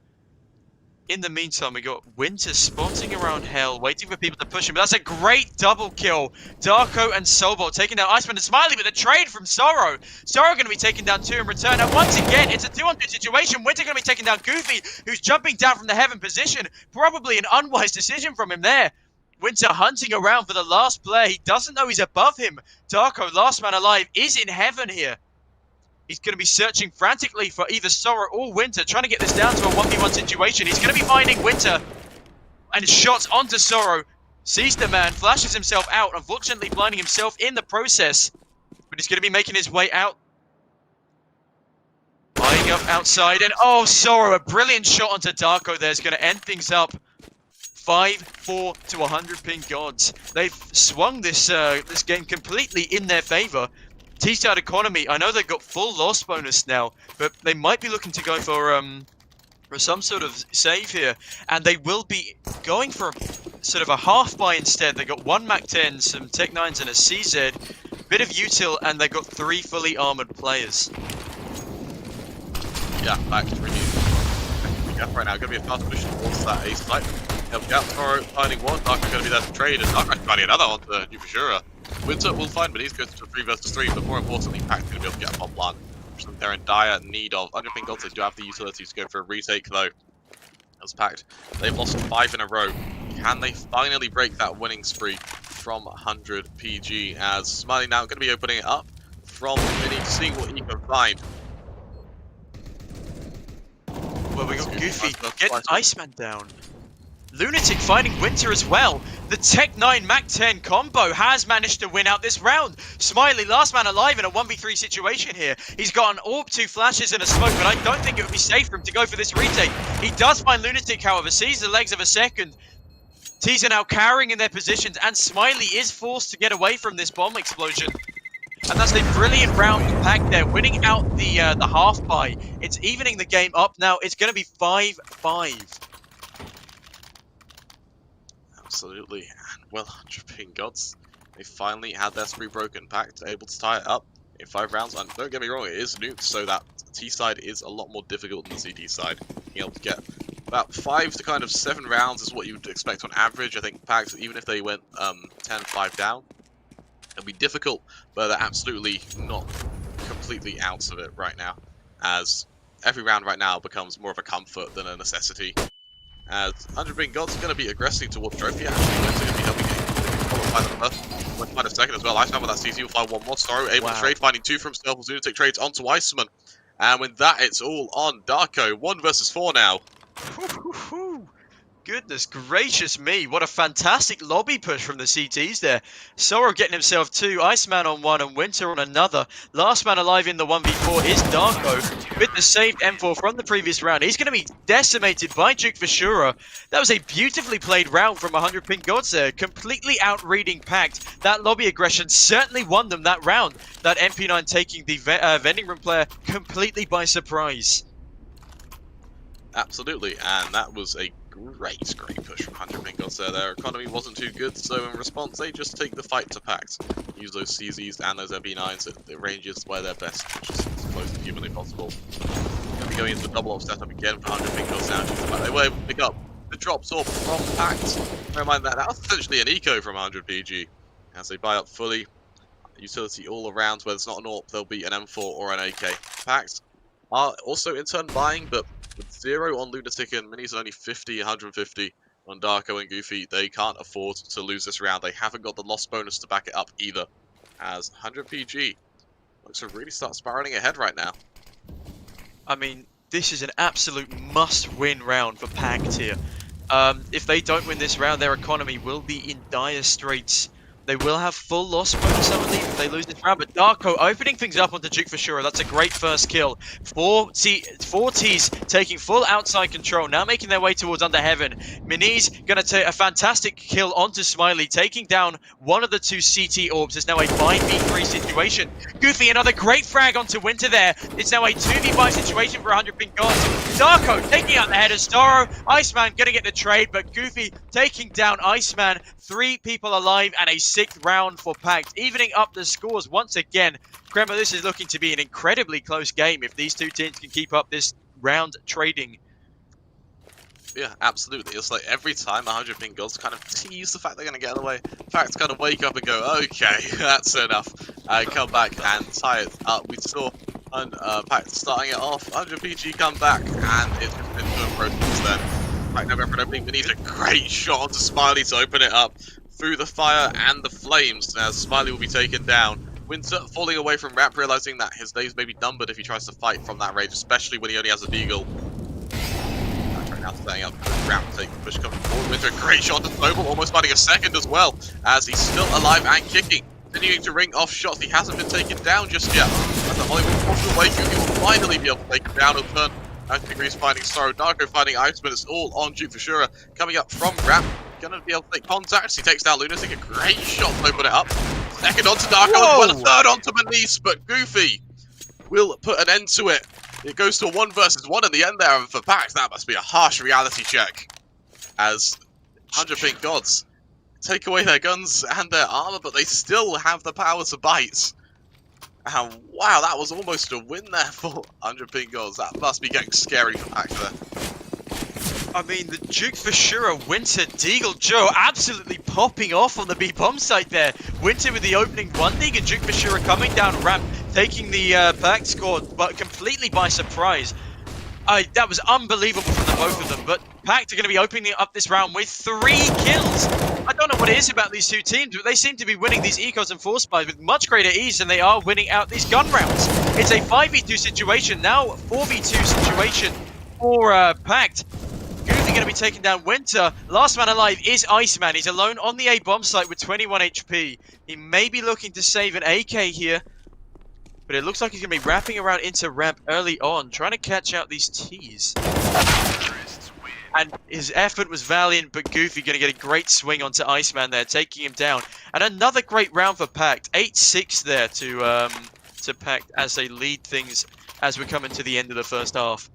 In the meantime, we got Winter spotting around Hell, waiting for people to push him. But that's a great double kill. Darko and Sobol taking down Iceman and Smiley with a trade from Sorrow. Sorrow going to be taking down 2 in return. And once again, it's a 2-on-2 situation. Winter going to be taking down Goofy, who's jumping down from the heaven position. Probably an unwise decision from him there. Winter hunting around for the last player. He doesn't know he's above him. Darko, last man alive, is in heaven here. He's going to be searching frantically for either Sorrow or Winter, trying to get this down to a 1v1 situation. He's going to be finding Winter, and shots onto Sorrow. Sees the man, flashes himself out, unfortunately blinding himself in the process. But he's going to be making his way out. Eyeing up outside, and oh, Sorrow, a brilliant shot onto Darko there is going to end things up. 5-4 to 100 ping Gods. They've swung this game completely in their favor. T-Start Economy, I know they've got full loss bonus now, but they might be looking to go for some sort of save here, and they will be going for sort of a half buy instead. They got 1 MAC-10, some Tech-9s and a CZ, bit of util, and they got 3 fully armored players. Yeah, back to renew. Right now, going to be a fast push towards that A site. Help out Toro, finding one. Darko's going to be there to trade, and Darko's finding another one to Duke Vishura. Winter will find, but he's going to a 3 versus 3. But more importantly, PACT's going to be able to get a bomb plant, which they're in dire need of. 100 ping Gods, they do have the utility to go for a retake, though. As PACT, they've lost 5 in a row. Can they finally break that winning spree from 100 PG? As Smiley now going to be opening it up from Mini, seeing what he can find. Well, we got Goofy getting Iceman down. Lunatic finding Winter as well. The Tech-9 MAC-10 combo has managed to win out this round. Smiley, last man alive in a 1v3 situation here. He's got an AWP, 2 flashes and a smoke, but I don't think it would be safe for him to go for this retake. He does find Lunatic, however, sees the legs of a second. Tees are now carrying in their positions, and Smiley is forced to get away from this bomb explosion. And that's a brilliant round for PACT there, winning out the half buy. It's evening the game up now. It's going to be 5-5. Absolutely. And well, Dripping Gods, they finally had their spree broken. PACT able to tie it up in 5 rounds. And don't get me wrong, it is nuked, so that T side is a lot more difficult than the CT side. Being able to get about 5 to kind of 7 rounds is what you would expect on average. I think PACT, even if they went 10-5 down, it'll be difficult, but they're absolutely not completely out of it right now, as every round right now becomes more of a comfort than a necessity. As 100 Gods are going to be aggressing towards Trophy, actually, going to be helping qualify the first. We'll find a second as well. Iceman with that CC will find one more. Sorrow able to trade, finding 2 for himself. Will Lunatic trades onto Iceman. And with that, it's all on Darko. 1 versus 4 now. Goodness gracious me, what a fantastic lobby push from the CTs there. Sorrow getting himself 2, Iceman on 1 and Winter on another. Last man alive in the 1v4 is Darko with the saved M4 from the previous round. He's going to be decimated by Duke Vashura. That was a beautifully played round from 100 Pink Gods there, completely out-reading PACT. That lobby aggression certainly won them that round. That MP9 taking the vending room player completely by surprise. Absolutely, and that was a great push from 100 Pink Gods there. Their economy wasn't too good, so in response, they just take the fight to PACT. Use those CZs and those MP9s at the ranges where they're best, which is as close as humanly possible. Going to be going into the double off setup again for 100 Pink Gods now. They were able to pick up the drops off from PACT. Bear in mind that was essentially an eco from 100 PG. As they buy up fully, utility all around, where there's not an AWP, there'll be an M4 or an AK. PACT are also in turn buying, but with 0 on Lunatic and Minis and only 50, 150 on Darko and Goofy, they can't afford to lose this round. They haven't got the loss bonus to back it up either, as 100 PG looks to really start spiraling ahead right now. I mean, this is an absolute must-win round for PACT here. If they don't win this round, their economy will be in dire straits. They will have full loss bonus, I believe, if they lose this round. But Darko opening things up onto Duke Vashura. That's a great first kill. 4 T's taking full outside control. Now making their way towards Under Heaven. Minis going to take a fantastic kill onto Smiley, taking down one of the 2 CT orbs. It's now a 5v3 situation. Goofy, another great frag onto Winter there. It's now a 2v5 situation for 100 Pink Gods. Darko taking out the head of Starro. Iceman going to get the trade, but Goofy taking down Iceman. 3 people alive and a 6th round for PACT, evening up the scores once again. Kremmer, this is looking to be an incredibly close game if these 2 teams can keep up this round trading. Yeah, absolutely. It's like every time 100 Pink Gods kind of tease the fact they're going to get away. PACT kind of wake up and go, okay, that's enough. Come back and tie it up. We saw PACT starting it off. 100 PG come back, and it's just been doing process then. PACT never for an opening, but needs a great shot onto Smiley to open it up through the fire and the flames, as Smiley will be taken down. Winter falling away from Ramp, realizing that his days may be numbered if he tries to fight from that range, especially when he only has a deagle. Right now setting up Ramp to take the push coming forward. Winter, a great shot to Snowball, almost finding a second as well, as he's still alive and kicking. Continuing to ring off shots, he hasn't been taken down just yet. As the Hollywood pushes away, he will finally be able to take him down. He'll turn 90 degrees finding Sorrow, Darko finding Iceman. It's all on Duke Vashura coming up from Ramp. Gonna be able to take contact. He takes down Lunatic, a great shot to open it up. Second onto Darko, well, a third onto Manise, but Goofy will put an end to it. It goes to a 1 versus 1 in the end there, and for PACT, that must be a harsh reality check. As 100 Pink Gods take away their guns and their armor, but they still have the power to bite. And wow, that was almost a win there for 100 Pink Gods. That must be getting scary for PACT there. I mean, the Duke Vashura, Winter, Deagle, Joe absolutely popping off on the B-bomb site there. Winter with the opening 1 dig and Duke Vashura coming down Ramp, taking the PACT score, but completely by surprise. That was unbelievable from the both of them, but PACT are going to be opening up this round with 3 kills. I don't know what it is about these 2 teams, but they seem to be winning these ecos and force buys with much greater ease than they are winning out these gun rounds. It's a 5v2 situation, now 4v2 situation for PACT. Goofy going to be taking down Winter. Last man alive is Iceman. He's alone on the A-bomb site with 21 HP. He may be looking to save an AK here, but it looks like he's going to be wrapping around into Ramp early on, trying to catch out these Ts. And his effort was valiant, but Goofy going to get a great swing onto Iceman there, taking him down. And another great round for PACT. 8-6 there to PACT as they lead things as we're coming to the end of the first half.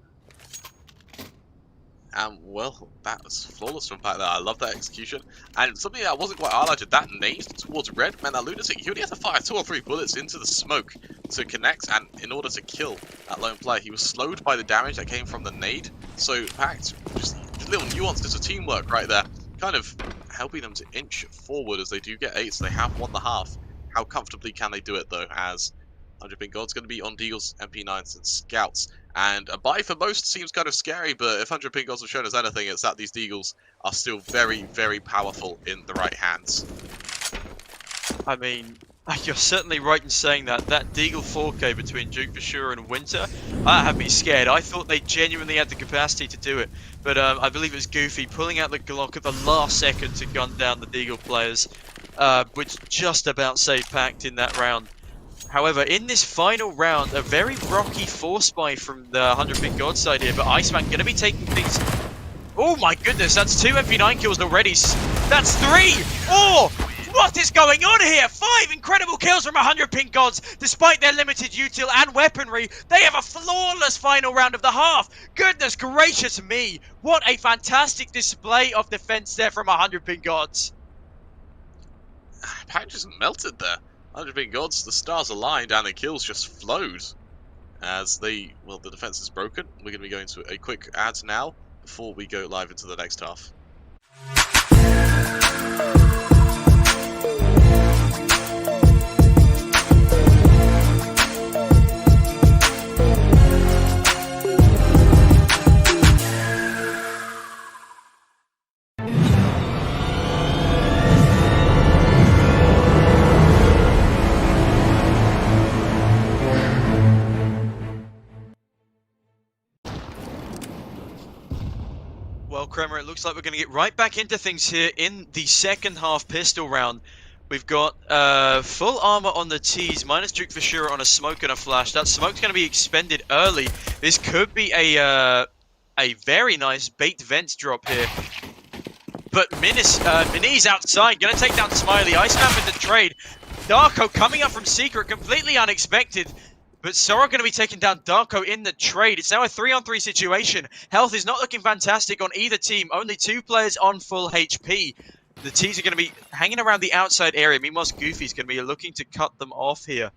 Well, that was flawless from PACT there. I love that execution. And something that wasn't quite highlighted, that nade towards Red meant that Lunatic, he only had to fire 2 or 3 bullets into the smoke to connect, and in order to kill that lone player, he was slowed by the damage that came from the nade. So PACT, just little nuances of teamwork right there, kind of helping them to inch forward as they do get 8, so they have won the half. How comfortably can they do it though, as 100 Ping God's going to be on Deagles, MP9s, and Scouts. And a buy for most seems kind of scary, but if 100 Ping Gods have shown us anything, it's that these Deagles are still very, very powerful in the right hands. I mean, you're certainly right in saying that. That Deagle 4K between Duke Vashura and Winter, that had me scared. I thought they genuinely had the capacity to do it. But I believe it was Goofy pulling out the Glock at the last second to gun down the Deagle players, which just about saved PACT in that round. However, in this final round, a very rocky force buy from the 100 Ping God side here, but Iceman going to be taking things... Oh my goodness, that's 2 MP9 kills already. That's 3! 4! What is going on here? 5 incredible kills from 100 Ping Gods. Despite their limited util and weaponry, they have a flawless final round of the half. Goodness gracious me. What a fantastic display of defense there from 100 Ping Gods. PACT just melted there. 100 Ping Gods, the stars aligned and the kills just flowed. As the defense is broken. We're going to be going to a quick ad now before we go live into the next half. Well, Kremer, it looks like we're going to get right back into things here in the second half pistol round. We've got full armor on the T's, minus Duke Vashura on a smoke and a flash. That smoke's going to be expended early. This could be a very nice bait vent drop here. But Minis outside, going to take down Smiley. Iceman with the trade. Darko coming up from Secret, completely unexpected. But Sora going to be taking down Darko in the trade. It's now a 3-on-3 situation. Health is not looking fantastic on either team. Only 2 players on full HP. The T's are going to be hanging around the outside area. Meanwhile, Goofy's going to be looking to cut them off here.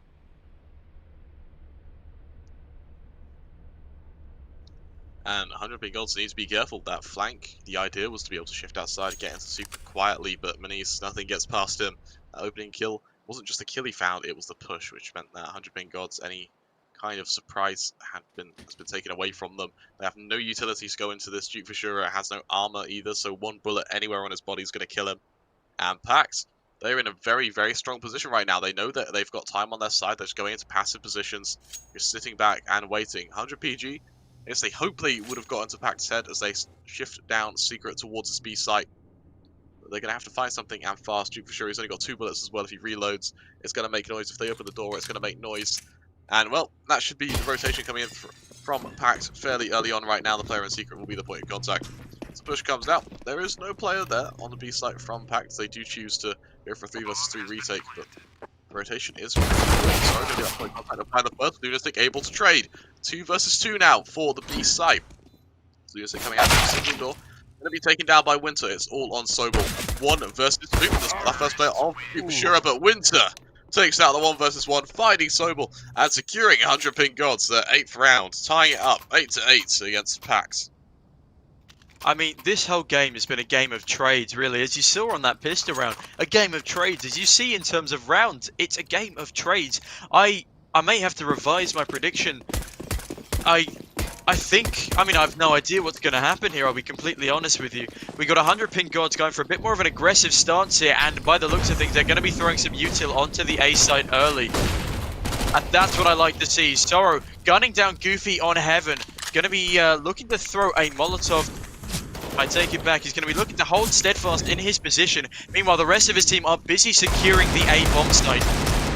And 100 Ping Gods needs to be careful. That flank, the idea was to be able to shift outside, get into super quietly, but Manis, nothing gets past him. That opening kill wasn't just the kill he found, it was the push, which meant that 100 Ping Gods, any kind of surprise has been taken away from them. They have no utilities to go into this. Duke Vashura has no armor either, so 1 bullet anywhere on his body is going to kill him. And PACT, they're in a very, very strong position right now. They know that they've got time on their side. They're just going into passive positions, just sitting back and waiting. 100 PG, yes, they hopefully would have gotten to PACT's head as they shift down Secret towards his B site. They're going to have to find something and fast. Duke Vashura, he's only got 2 bullets as well. If he reloads, it's going to make noise. If they open the door, it's going to make noise. And, well, that should be the rotation coming in from PACT fairly early on right now. The player in Secret will be the point of contact. As the push comes out, there is no player there on the B site from PACT. They do choose to go for a 3 versus 3 retake, but the rotation is sorry to get that point of contact. Find the first Lunatic able to trade. 2 versus 2 now for the B site. Lunatic coming out from the single door. Going to be taken down by Winter. It's all on Sobel. 1 versus 2. This the first player of Shura, but Winter takes out the 1 versus 1, finding Sobel and securing 100 Ping Gods, their 8th round, tying it up 8-8 against PACT. I mean, this whole game has been a game of trades, really. As you saw on that pistol round, a game of trades. As you see in terms of rounds, it's a game of trades. I may have to revise my prediction. I think, I have no idea what's going to happen here, I'll be completely honest with you. We got 100 Ping Gods going for a bit more of an aggressive stance here, and by the looks of things, they're going to be throwing some util onto the A site early. And that's what I like to see. Sorrow gunning down Goofy on Heaven. Going to be looking to throw a Molotov. I take it back. He's going to be looking to hold steadfast in his position. Meanwhile, the rest of his team are busy securing the A bomb site.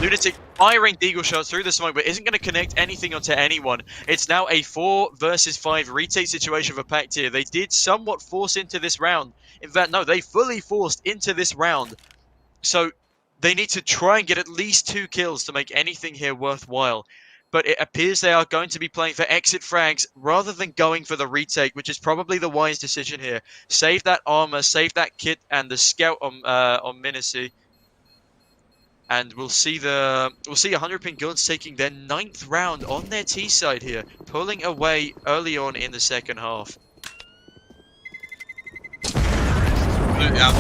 Lunatic firing Deagle shots through the smoke, but isn't going to connect anything onto anyone. It's now a 4 versus 5 retake situation for PACT here. They did somewhat force into this round. In fact, no, they fully forced into this round. So they need to try and get at least 2 kills to make anything here worthwhile. But it appears they are going to be playing for exit frags rather than going for the retake, which is probably the wise decision here. Save that armor, save that kit, and the scout on Minacy. And we'll see 100 Pink Guns taking their 9th round on their T side here, pulling away early on in the second half. Yeah,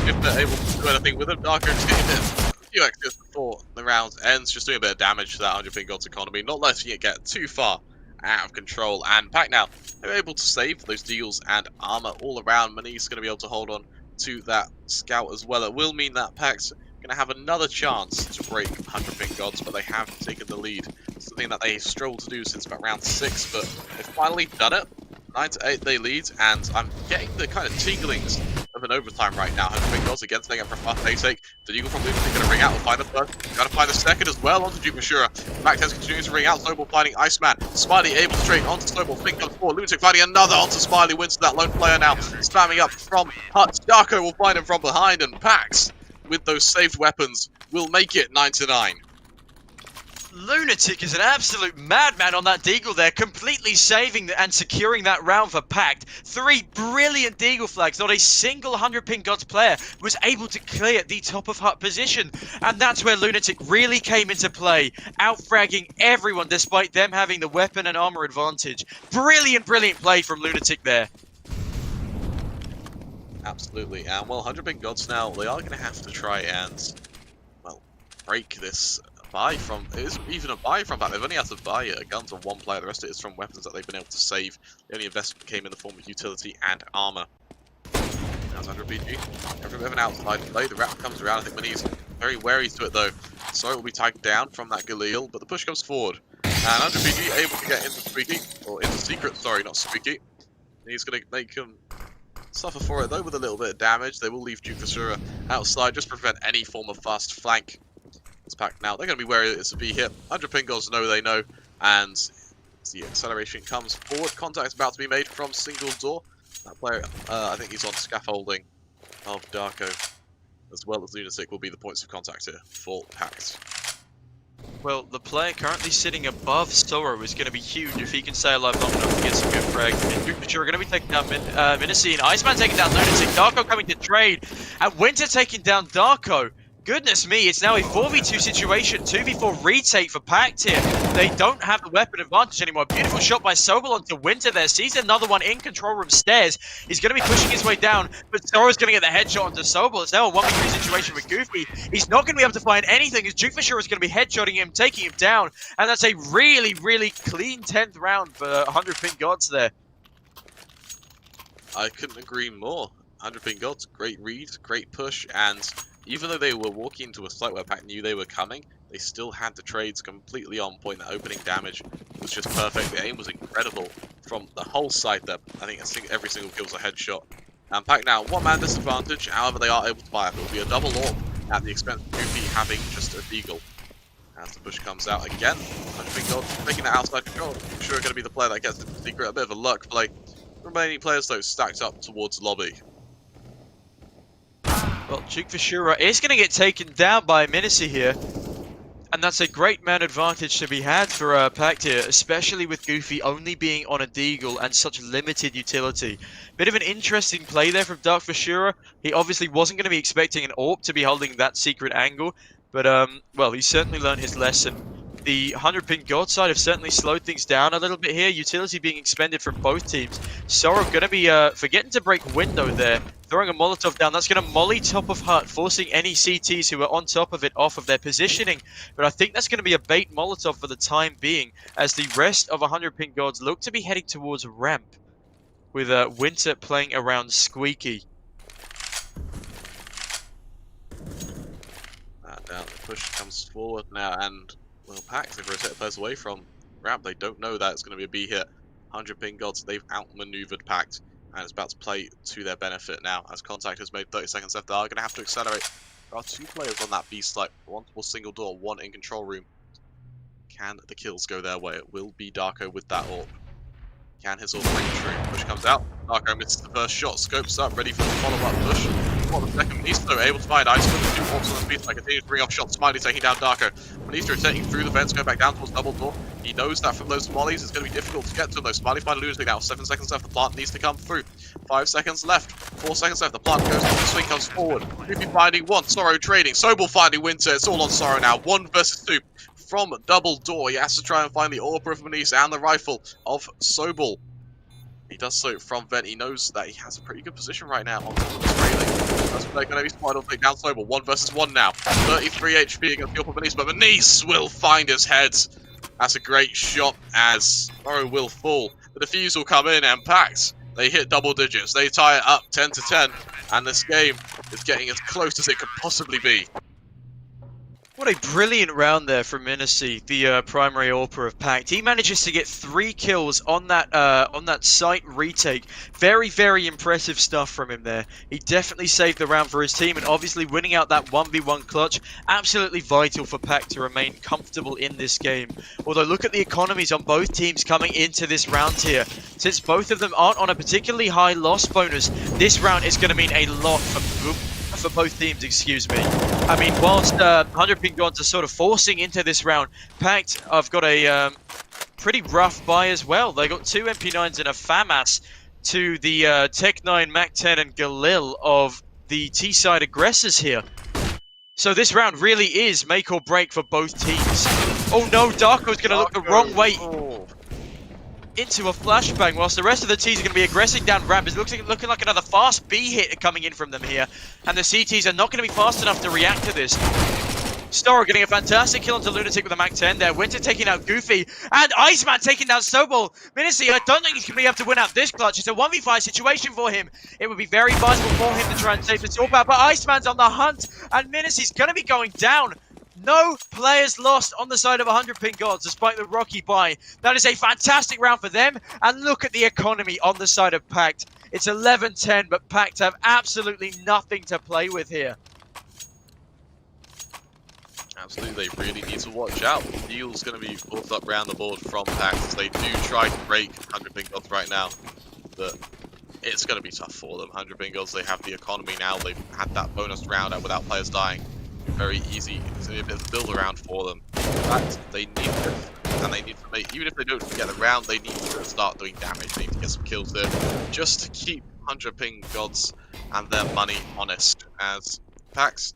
if they're able to do anything with them. Darko just getting a few extras before the round ends, just doing a bit of damage to that 100 Pink Gods economy, not letting it get too far out of control. And PACT now, they're able to save those deals and armor all around. Mani's going to be able to hold on to that scout as well. It will mean that PACT going to have another chance to break 100 Pink Gods, but they have taken the lead. Something that they struggled to do since about round 6, but they've finally done it. 9-8 they lead, and I'm getting the kind of tinglings of an overtime right now. 100 Pink Gods against them for fast take. The Eagle from Lunatic going to ring out and find the third. Got to find the second as well onto Duke Mashura. PACT continues to ring out. Snowball finding Iceman. Smiley able to trade onto Snowball. Pink Gods 4. Lunatic finding another onto Smiley. Wins to that lone player now. Spamming up from Hut. Darko will find him from behind, and PACT, with those saved weapons, will make it 9-9. Lunatic is an absolute madman on that Deagle there, completely saving and securing that round for PACT. 3 brilliant Deagle flags. Not a single 100 Pink Gods player was able to clear the top of hut position. And that's where Lunatic really came into play, out-fragging everyone despite them having the weapon and armor advantage. Brilliant, brilliant play from Lunatic there. Absolutely. And well, 100 Pink Gods now, they are going to have to try and, well, break this buy from, it isn't even a buy from PACT. They've only had to buy guns on one player. The rest of it is from weapons that they've been able to save. The only investment came in the form of utility and armor. That's 100 BG. Every bit of an outside play. The wrap comes around. I think Mani's very wary to it though. So it will be tagged down from that Galil, but the push comes forward. And 100 BG able to get into Squeaky, or into Secret, sorry, not Squeaky. He's going to make him suffer for it though with a little bit of damage. They will leave Duke Vasura outside just to prevent any form of fast flank. It's PACT now. They're going to be wary that it's a B hit. 100 Pink Gods know they know, and the acceleration comes forward. Contact about to be made from single door. That player, I think he's on scaffolding of Darko, as well as Lunatic will be the points of contact here for PACT. Well, the player currently sitting above Sorrow is going to be huge if he can stay alive long enough to get some good frag. Sure, going to be taking down Minacy, and Iceman taking down Lunatic, Darko coming to trade, and Winter taking down Darko. Goodness me, it's now a 4v2 situation, 2v4 retake for PACT here. They don't have the weapon advantage anymore. Beautiful shot by Sobel onto Winter there. Sees another one in control room stairs. He's going to be pushing his way down, but Sorrow's going to get the headshot onto Sobel. It's now a 1v3 situation with Goofy. He's not going to be able to find anything as Duke Fisher is going to be headshotting him, taking him down. And that's a really, really clean 10th round for 100 Pink Gods there. I couldn't agree more. 100 Pink Gods, great read, great push, and even though they were walking into a site where PACT knew they were coming, they still had the trades completely on point. The opening damage was just perfect. The aim was incredible from the whole side there. I think every single kill was a headshot. And PACT now, one-man disadvantage. However, they are able to buy it. It will be a double AWP at the expense of Goofy having just a deagle. As the push comes out again, 100 Pink Gods making that outside control. I'm sure going to be the player that gets the secret. A bit of a luck play. The remaining players, though, stacked up towards lobby. Well, Duke Vishura is going to get taken down by Minacy here. And that's a great man advantage to be had for PACT here, especially with Goofy only being on a deagle and such limited utility. Bit of an interesting play there from Dark Vishura. He obviously wasn't going to be expecting an AWP to be holding that secret angle. But, well, he certainly learned his lesson. The 100 Pink God side have certainly slowed things down a little bit here. Utility being expended from both teams. Sorrow going to be forgetting to break window there. Throwing a Molotov down. That's going to molly top of hut, forcing any CTs who are on top of it off of their positioning. But I think that's going to be a bait Molotov for the time being, as the rest of 100 Pink Gods look to be heading towards ramp, with Winter playing around Squeaky. Now the push comes forward now, and well, PACT have rotated players away from ramp. They don't know that it's going to be a B hit. 100 Pink Gods, they've outmaneuvered PACT, and it's about to play to their benefit now. As contact has made 30 seconds left, they are going to have to accelerate. There are 2 players on that B site, one towards single door, one in control room. Can the kills go their way? It will be Darko with that AWP. Can his AWP break through? Push comes out. Darko misses the first shot, scopes up, ready for the follow-up push. For the second, Manisto able to find Ice with 2 AWPs on the speed, continues to bring off shots. Smiley taking down Darko. Manisto rotating through the vents, going back down towards double door. He knows that from those mollies, it's going to be difficult to get to them though. Smiley finally losing now. 7 seconds left. The plant needs to come through. 5 seconds left. 4 seconds left. The plant goes. The swing comes forward. Goofy finding 1. Sorrow trading. Sobel finding Winter. It's all on Sorrow now. 1 versus 2. From double door, he has to try and find the AWP of Manisto and the rifle of Sobel. He does so from vent. He knows that he has a pretty good position right now on top of this railing. That's what they're going to be spotted on take down Sobel. 1 versus 1 now. 33 HP against the AWP of Manisto, but Manisto will find his head. That's a great shot as Sorrow will fall. The defuse will come in and PACT. They hit double digits. They tie it up 10 to 10, and this game is getting as close as it could possibly be. What a brilliant round there from Minnesy, the primary AWPer of PACT. He manages to get 3 kills on that site retake. Very, very impressive stuff from him there. He definitely saved the round for his team, and obviously winning out that 1v1 clutch, absolutely vital for PACT to remain comfortable in this game. Although look at the economies on both teams coming into this round here. Since both of them aren't on a particularly high loss bonus, this round is going to mean a lot for both teams, excuse me. I mean, whilst 100 Pink Gods are sort of forcing into this round, PACT have got a pretty rough buy as well. They got 2 MP9s and a FAMAS to the Tech 9, Mac 10 and Galil of the T-side aggressors here. So this round really is make or break for both teams. Oh no, Darko's going to look the wrong way into a flashbang, whilst the rest of the T's are going to be aggressing down ramp. It's looking like another fast B hit coming in from them here, and the CTs are not going to be fast enough to react to this. Storrow getting a fantastic kill onto Lunatic with a Mac 10 there. Winter taking out Goofy, and Iceman taking down Sobel. Minnesy, I don't think he's going to be able to win out this clutch. It's a 1v5 situation for him. It would be very vital for him to try and save this AWP out, but Iceman's on the hunt, and Minnesy's going to be going down. No players lost on the side of 100 Pink Gods, despite the rocky buy. That is a fantastic round for them. And look at the economy on the side of PACT. It's 11-10, but PACT have absolutely nothing to play with here. Absolutely, they really need to watch out. Deal's going to be pulled up around the board from PACT as they do try to break 100 Pink Gods right now. But it's going to be tough for them. 100 Pink Gods, they have the economy now. They've had that bonus round out without players dying. Very easy. It's a bit of a build around for them. In fact, they need this, and they need to make, even if they don't get the round, they need to start doing damage. They need to get some kills there, just to keep 100 Pink Gods and their money honest. As PACT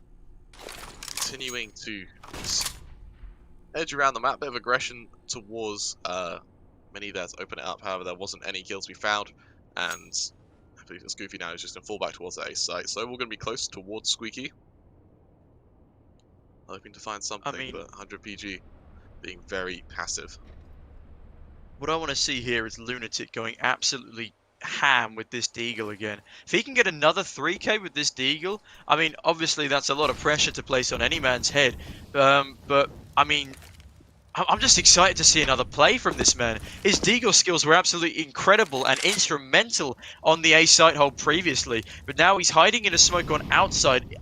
continuing to edge around the map, bit of aggression towards Mini there to open it up. However, there wasn't any kills to be found, and I believe it's Goofy now is just going to fall back towards the A site. So we're going to be close towards Squeaky. Hoping to find something, but 100 PG being very passive. What I want to see here is Lunatic going absolutely ham with this Deagle again. If he can get another 3k with this Deagle, I mean, obviously that's a lot of pressure to place on any man's head. But, I mean, I'm just excited to see another play from this man. His Deagle skills were absolutely incredible and instrumental on the A site hold previously. But now he's hiding in a smoke on outside.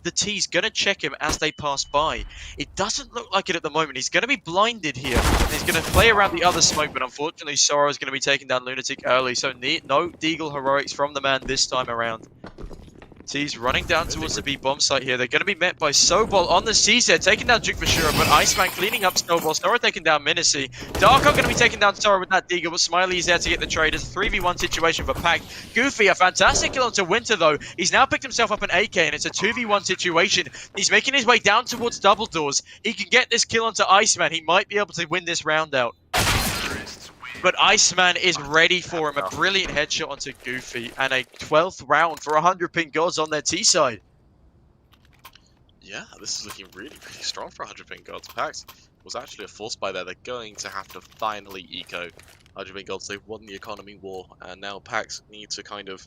The T's going to check him as they pass by. It doesn't look like it at the moment. He's going to be blinded here. And he's going to play around the other smoke, but unfortunately Sorrow is going to be taking down Lunatic early. So no Deagle heroics from the man this time around. T's running down towards the B bomb site here. They're going to be met by Sobol on the C set, taking down Duke for sure, but Iceman cleaning up Snowball. Sorrow taking down Minnesy. Darko going to be taking down Sorrow with that Deagle, but Smiley is there to get the trade. It's a 3v1 situation for PACT. Goofy, a fantastic kill onto Winter though. He's now picked himself up an AK, and it's a 2v1 situation. He's making his way down towards double doors. He can get this kill onto Iceman. He might be able to win this round out. But Iceman is ready for him. A brilliant headshot onto Goofy and a 12th round for 100 Pink Gods on their T side. Yeah, this is looking really, really strong for 100 Pink Gods. PACT was actually a force buy there. They're going to have to finally eco 100 Pink Gods. They've won the economy war, and now PACT need to kind of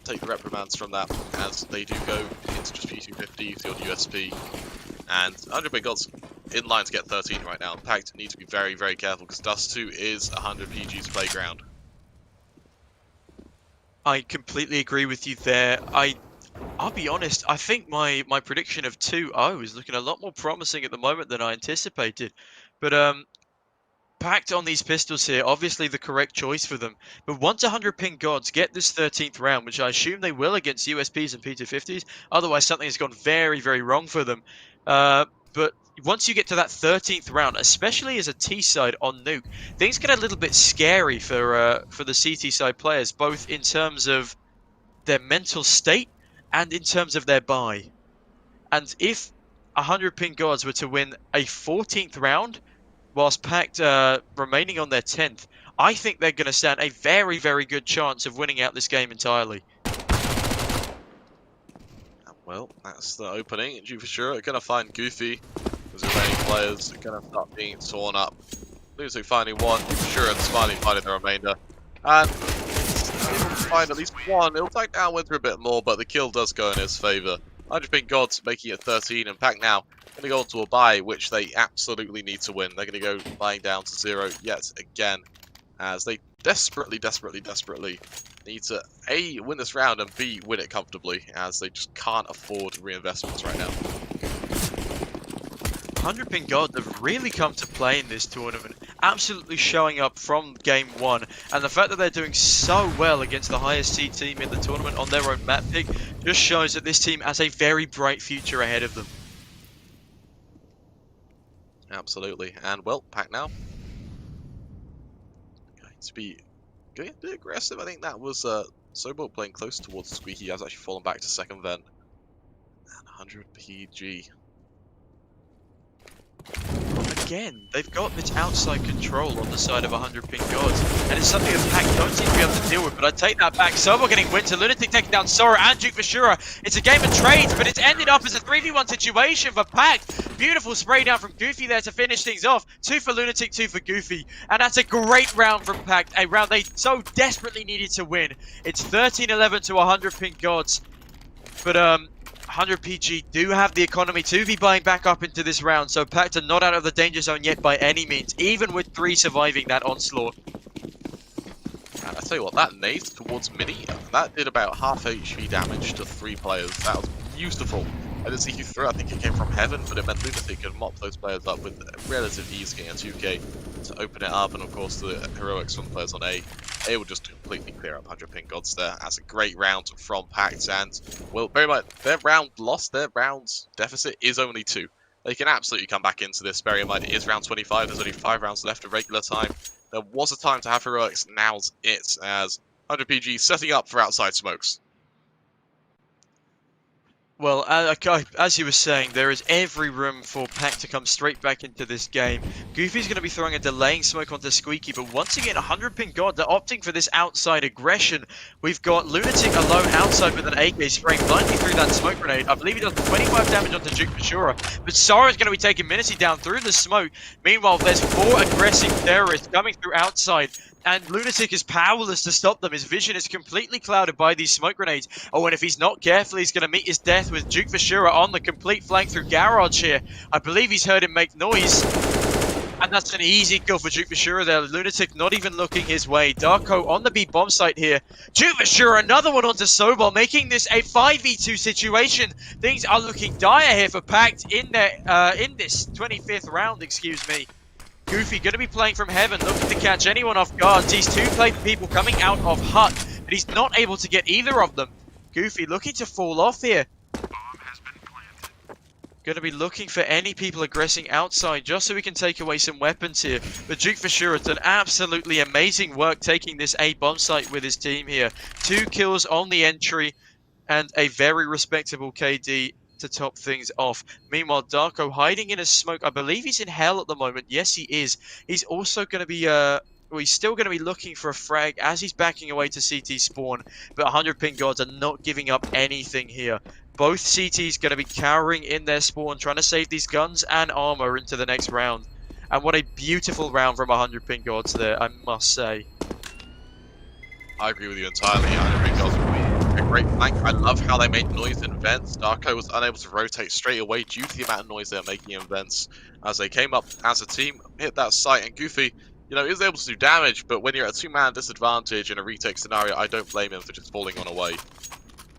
take the reprimands from that as they do go into just P250, the odd USP. And 100 Pink Gods in line to get 13 right now. PACT need to be very, very careful because Dust 2 is 100 PG's playground. I completely agree with you there. I'll be honest, I think my prediction of 2-0 is looking a lot more promising at the moment than I anticipated. But PACT on these pistols here, obviously the correct choice for them. But once 100 ping gods get this 13th round, which I assume they will against USPs and P250s, otherwise something has gone very, very wrong for them. But once you get to that 13th round, especially as a T side on Nuke, things get a little bit scary for the CT side players, both in terms of their mental state and in terms of their buy. And if 100 ping gods were to win a 14th round, whilst PACT remaining on their 10th, I think they're going to stand a very, very good chance of winning out this game entirely. Well, that's the opening. You for sure are going to find Goofy. As the remaining players are going to start being torn up. Losing finding one, you for sure, and Smiling finding the remainder. And able to find at least one. It'll take down Winter a bit more, but the kill does go in his favour. 100 ping gods making it 13, and PACT now going to go on to a bye, which they absolutely need to win. They're going to go buying down to 0 yet again, as they desperately need to A, win this round, and B, win it comfortably, as they just can't afford reinvestments right now. 100 ping gods have really come to play in this tournament, absolutely showing up from game 1, and the fact that they're doing so well against the highest seed team in the tournament on their own map pick just shows that this team has a very bright future ahead of them. Absolutely, and well, PACT now going to be going a bit aggressive. I think that was Sobot playing close towards Squeaky. He has actually fallen back to second vent. And 100 PG. Again, they've got this outside control on the side of 100 ping gods, and it's something that PACT don't seem to be able to deal with, but I take that back. Sobot getting Winter, Lunatic taking down Sora and Duke Vashura. It's a game of trades, but it's ended up as a 3v1 situation for PACT. Beautiful spray down from Goofy there to finish things off. 2 for Lunatic, 2 for Goofy, and that's a great round from PACT, a round they so desperately needed to win. It's 13-11 to 100 ping gods, but 100 PG do have the economy to be buying back up into this round, so PACT are not out of the danger zone yet by any means, even with 3 surviving that onslaught. And I tell you what, that nade towards Mini, that did about half HP damage to 3 players. That was beautiful. I didn't see who threw it. I think it came from Heaven, but it meant Lunatic could mop those players up with relative ease, getting a 2k to open it up, and of course the heroics from the players on A. They will just completely clear up 100 ping gods there. That's a great round from PACT, and well, very much their round loss, their round's deficit is only 2. They can absolutely come back into this. Bear in mind, it is round 25. There's only 5 rounds left of regular time. There was a time to have heroics. Now's it, as 100 PG setting up for outside smokes. Well, as you were saying, there is every room for PACT to come straight back into this game. Goofy's going to be throwing a delaying smoke onto Squeaky, but once again, 100 ping god, they're opting for this outside aggression. We've got Lunatic alone outside with an AK spraying blindly through that smoke grenade. I believe he does 25 damage onto Duke Vashura, but Sara's going to be taking Minicy down through the smoke. Meanwhile, there's 4 aggressive terrorists coming through outside, and Lunatic is powerless to stop them. His vision is completely clouded by these smoke grenades. Oh, and if he's not careful, he's going to meet his death with Duke Vashura on the complete flank through Garage here. I believe he's heard him make noise. And that's an easy kill for Duke Vashura there. Lunatic not even looking his way. Darko on the B bomb site here. Duke Vashura, another one onto Sobol, making this a 5v2 situation. Things are looking dire here for PACT in this 25th round, excuse me. Goofy going to be playing from Heaven, looking to catch anyone off guard. Sees 2 people coming out of Hut, but he's not able to get either of them. Goofy looking to fall off here. Going to be looking for any people aggressing outside just so we can take away some weapons here. But Duke Vashura done absolutely amazing work taking this A bomb site with his team here. 2 kills on the entry and a very respectable KD to top things off. Meanwhile, Darko hiding in a smoke. I believe he's in hell at the moment. Yes, he is. He's also going to be he's still going to be looking for a frag as he's backing away to CT spawn. But 100 ping gods are not giving up anything here. Both CTs going to be cowering in their spawn, trying to save these guns and armor into the next round. And what a beautiful round from 100 ping gods there, I must say. I agree with you entirely. 100 ping gods a great flank. I love how they made noise in vents. Darko was unable to rotate straight away due to the amount of noise they're making in vents. As they came up as a team, hit that site, and Goofy, you know, is able to do damage, but when you're at a 2-man disadvantage in a retake scenario, I don't blame him for just falling on away.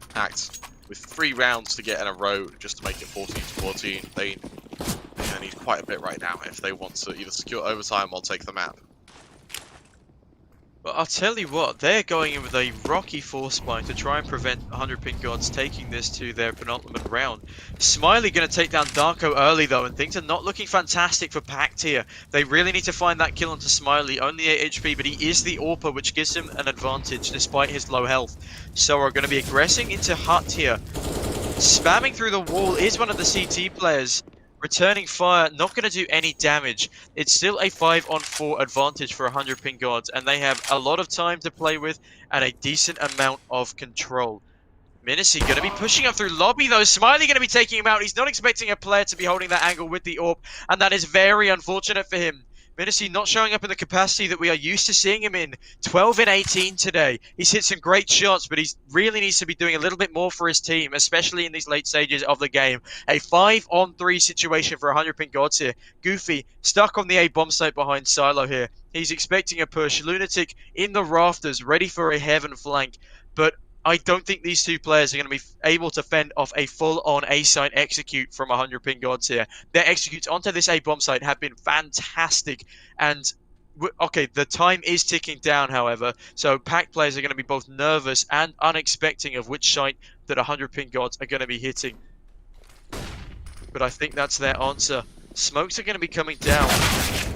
PACT with 3 rounds to get in a row just to make it 14-14. They need quite a bit right now if they want to either secure overtime or take the map. But I'll tell you what, they're going in with a rocky force spine to try and prevent 100 Pink Gods taking this to their penultimate round. Smiley going to take down Darko early though, and things are not looking fantastic for PACT here. They really need to find that kill onto Smiley, only 8 HP, but he is the AWPer, which gives him an advantage despite his low health. So we're going to be aggressing into Hut here. Spamming through the wall is one of the CT players. Returning fire, not going to do any damage. It's still a 5-on-4 advantage for 100 Pink Gods, and they have a lot of time to play with and a decent amount of control. Minicy going to be pushing up through lobby though. Smiley going to be taking him out. He's not expecting a player to be holding that angle with the AWP, and that is very unfortunate for him. Minicy not showing up in the capacity that we are used to seeing him in. 12 in 18 today. He's hit some great shots, but he really needs to be doing a little bit more for his team, especially in these late stages of the game. A 5-on-3 situation for 100 Pink Gods here. Goofy stuck on the A bomb site behind Silo here. He's expecting a push. Lunatic in the rafters, ready for a heaven flank, but I don't think these two players are going to be able to fend off a full-on A-site execute from 100 Pink Gods here. Their executes onto this A-bomb site have been fantastic, and okay, the time is ticking down, however, so PACT players are going to be both nervous and unexpecting of which site that 100 Pink Gods are going to be hitting. But I think that's their answer. Smokes are going to be coming down.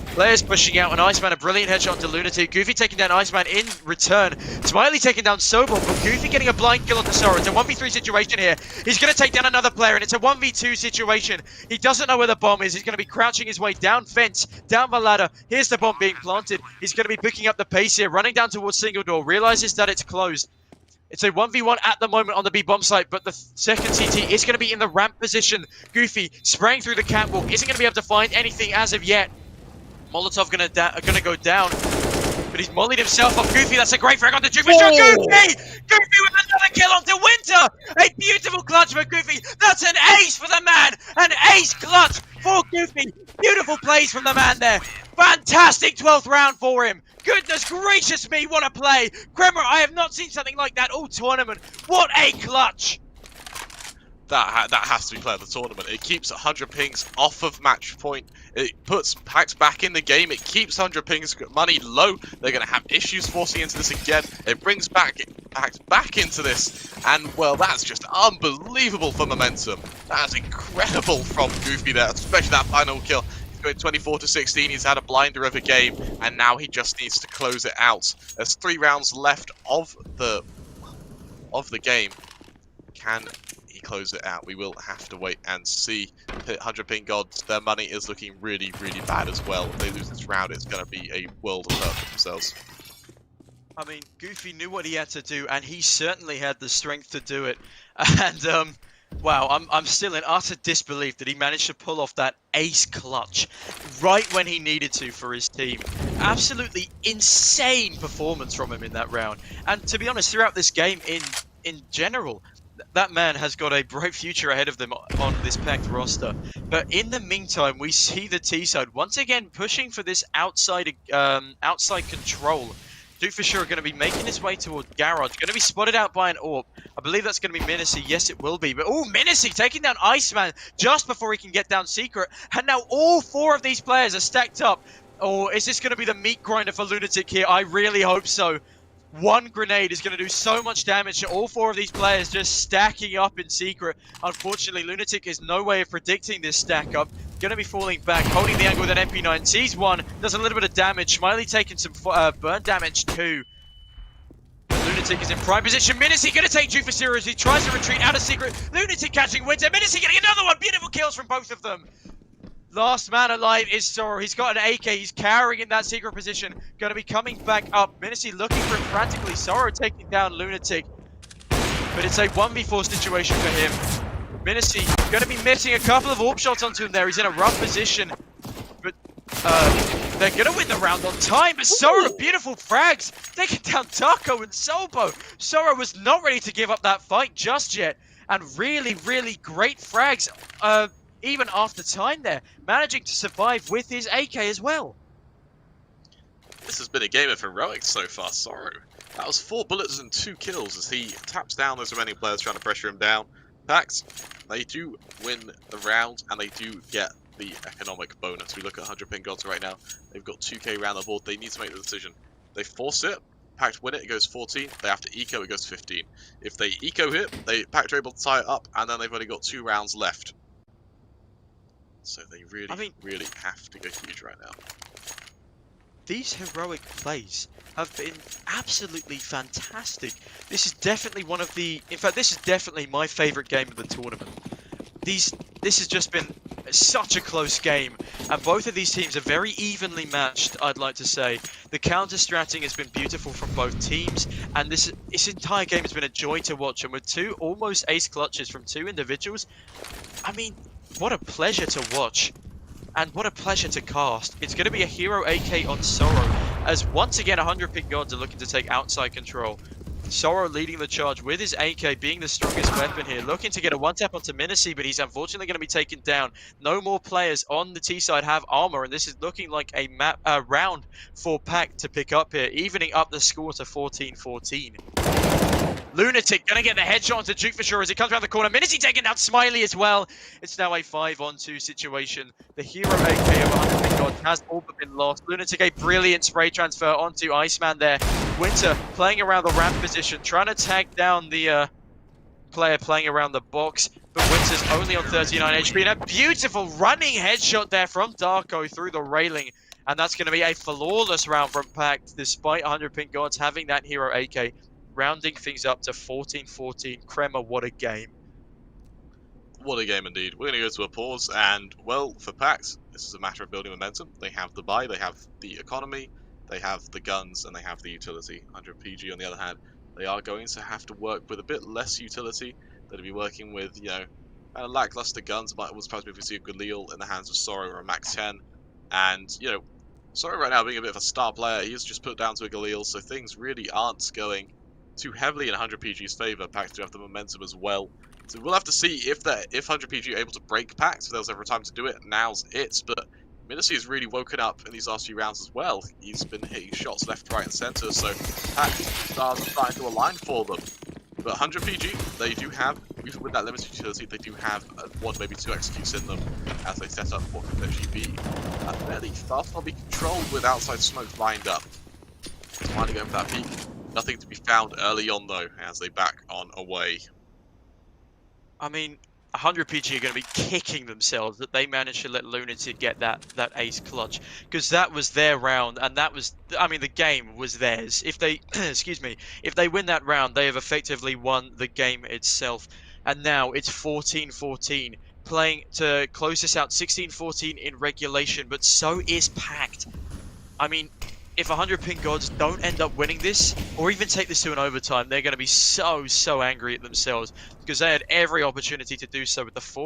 Players pushing out, and Iceman, a brilliant headshot to Lunatic. Goofy taking down Iceman in return. Smiley taking down Sobel, but Goofy getting a blind kill onto Sora. It's a 1v3 situation here. He's going to take down another player, and it's a 1v2 situation. He doesn't know where the bomb is. He's going to be crouching his way down fence, down the ladder. Here's the bomb being planted. He's going to be picking up the pace here, running down towards single door. Realizes that it's closed. It's a 1v1 at the moment on the B bomb site, but the second CT is going to be in the ramp position. Goofy spraying through the catwalk. Isn't going to be able to find anything as of yet. Molotov gonna go down, but he's mollied himself off Goofy. That's a great frag onto Goofy. Goofy! Goofy with another kill onto Winter! A beautiful clutch for Goofy. That's an ace for the man! An ace clutch for Goofy. Beautiful plays from the man there. Fantastic 12th round for him. Goodness gracious me, what a play. Kremer, I have not seen something like that all tournament. What a clutch. That has to be player of the tournament. It keeps 100 pings off of match point. It puts PACT back in the game. It keeps 100 pings money low. They're going to have issues forcing into this again. It brings PACT back into this. And, well, that's just unbelievable for momentum. That's incredible from Goofy there, especially that final kill. He's going 24-16. He's had a blinder of a game, and now he just needs to close it out. There's 3 rounds left of the game. Can close it out? We will have to wait and see. 100 Pink Gods, their money is looking really, really bad as well. If they lose this round, it's going to be a world of hurt for themselves. I mean, Goofy knew what he had to do, and he certainly had the strength to do it. And, wow, I'm still in utter disbelief that he managed to pull off that ace clutch right when he needed to for his team. Absolutely insane performance from him in that round. And to be honest, throughout this game in general, that man has got a bright future ahead of them on this PACT roster. But in the meantime, we see the T side once again pushing for this outside control. Duke for sure going to be making his way toward Garage. Going to be spotted out by an AWP. I believe that's going to be Minicy. Yes, it will be. But, oh, Minicy taking down Iceman just before he can get down Secret. And now all 4 of these players are stacked up. Or is this going to be the meat grinder for Lunatic here? I really hope so. One grenade is going to do so much damage to all 4 of these players just stacking up in Secret. Unfortunately, Lunatic has no way of predicting this stack up. Going to be falling back, holding the angle with an MP9. Sees one, does a little bit of damage. Smiley taking some burn damage too. Lunatic is in prime position. Minicy going to take Duke for serious. He tries to retreat out of Secret. Lunatic catching Winter. Minicy getting another one. Beautiful kills from both of them. Last man alive is Sora. He's got an AK. He's cowering in that Secret position. Going to be coming back up. Minicy looking for him frantically. Sora taking down Lunatic. But it's a 1v4 situation for him. Minicy going to be missing a couple of AWP shots onto him there. He's in a rough position. But they're going to win the round on time. But Sora, beautiful frags. Taking down Taco and Solbo. Sora was not ready to give up that fight just yet. And really, really great frags. Even after time there, managing to survive with his AK as well. This has been a game of heroics so far, Sorrow. That was 4 bullets and 2 kills as he taps down those remaining players trying to pressure him down. PACT, they do win the round and they do get the economic bonus. We look at 100 ping gods right now. They've got 2k around the board. They need to make the decision. They force it. PACT win it goes 14. They have to eco, it goes 15. If they eco hit, PACT are able to tie it up, and then they've only got 2 rounds left. So they really have to go huge right now. These heroic plays have been absolutely fantastic. This is definitely one of the... In fact, this is definitely my favourite game of the tournament. This has just been such a close game, and both of these teams are very evenly matched, I'd like to say. The counter-stratting has been beautiful from both teams, and this entire game has been a joy to watch, and with 2 almost ace clutches from 2 individuals, I mean, what a pleasure to watch. And what a pleasure to cast. It's going to be a hero AK on Sorrow, as once again 100 ping gods are looking to take outside control. Sorrow leading the charge with his AK being the strongest weapon here, looking to get a one-tap onto Minacy, but he's unfortunately going to be taken down. No more players on the T side have armor, and this is looking like a round for PACT to pick up here, evening up the score to 14-14. Lunatic gonna get the headshot onto Duke for sure as he comes around the corner. Minacy taking down Smiley as well. It's now a 5-on-2 situation. The hero AK of 100 ping gods has all but been lost. Lunatic a brilliant spray transfer onto Iceman there. Winter playing around the ramp position, trying to tag down the player playing around the box, but Winter's only on 39 HP, and a beautiful running headshot there from Darko through the railing, and that's going to be a flawless round from PACT, despite 100 ping gods having that hero AK. Rounding things up to 14-14. Crema, what a game. What a game indeed. We're going to go to a pause, and, well, for PACT, this is a matter of building momentum. They have the buy, they have the economy, they have the guns, and they have the utility. 100 PG, on the other hand, they are going to have to work with a bit less utility. They'll be working with, you know, kind of lackluster guns. But it would surprise me if we see a Galil in the hands of Sorrow or a Max 10. And, you know, Sorrow right now being a bit of a star player, he is just put down to a Galil, so things really aren't going too heavily in 100 PG's favour. PACT do have the momentum as well. So we'll have to see if 100 PG are able to break PACT. So there's ever a time to do it. Now's it. But Minacy has really woken up in these last few rounds as well. He's been hitting shots left, right, and centre. So PACT stars are starting to align for them. But 100 PG, they do have, even with that limited utility, they do have 1, maybe 2 executes in them as they set up what could potentially be a fairly fast lobby controlled with outside smoke lined up. Finally going for that peak. Nothing to be found early on though, as they back on away. I mean, 100 PG are going to be kicking themselves that they managed to let Lunatic get that ace clutch, because that was their round, and that was, I mean, the game was theirs. If they, excuse me, if they win that round, they have effectively won the game itself. And now it's 14-14, playing to close this out, 16-14 in regulation, but so is PACT. I mean, if 100 ping gods don't end up winning this, or even take this to an overtime, they're going to be so angry at themselves, because they had every opportunity to do so with the 4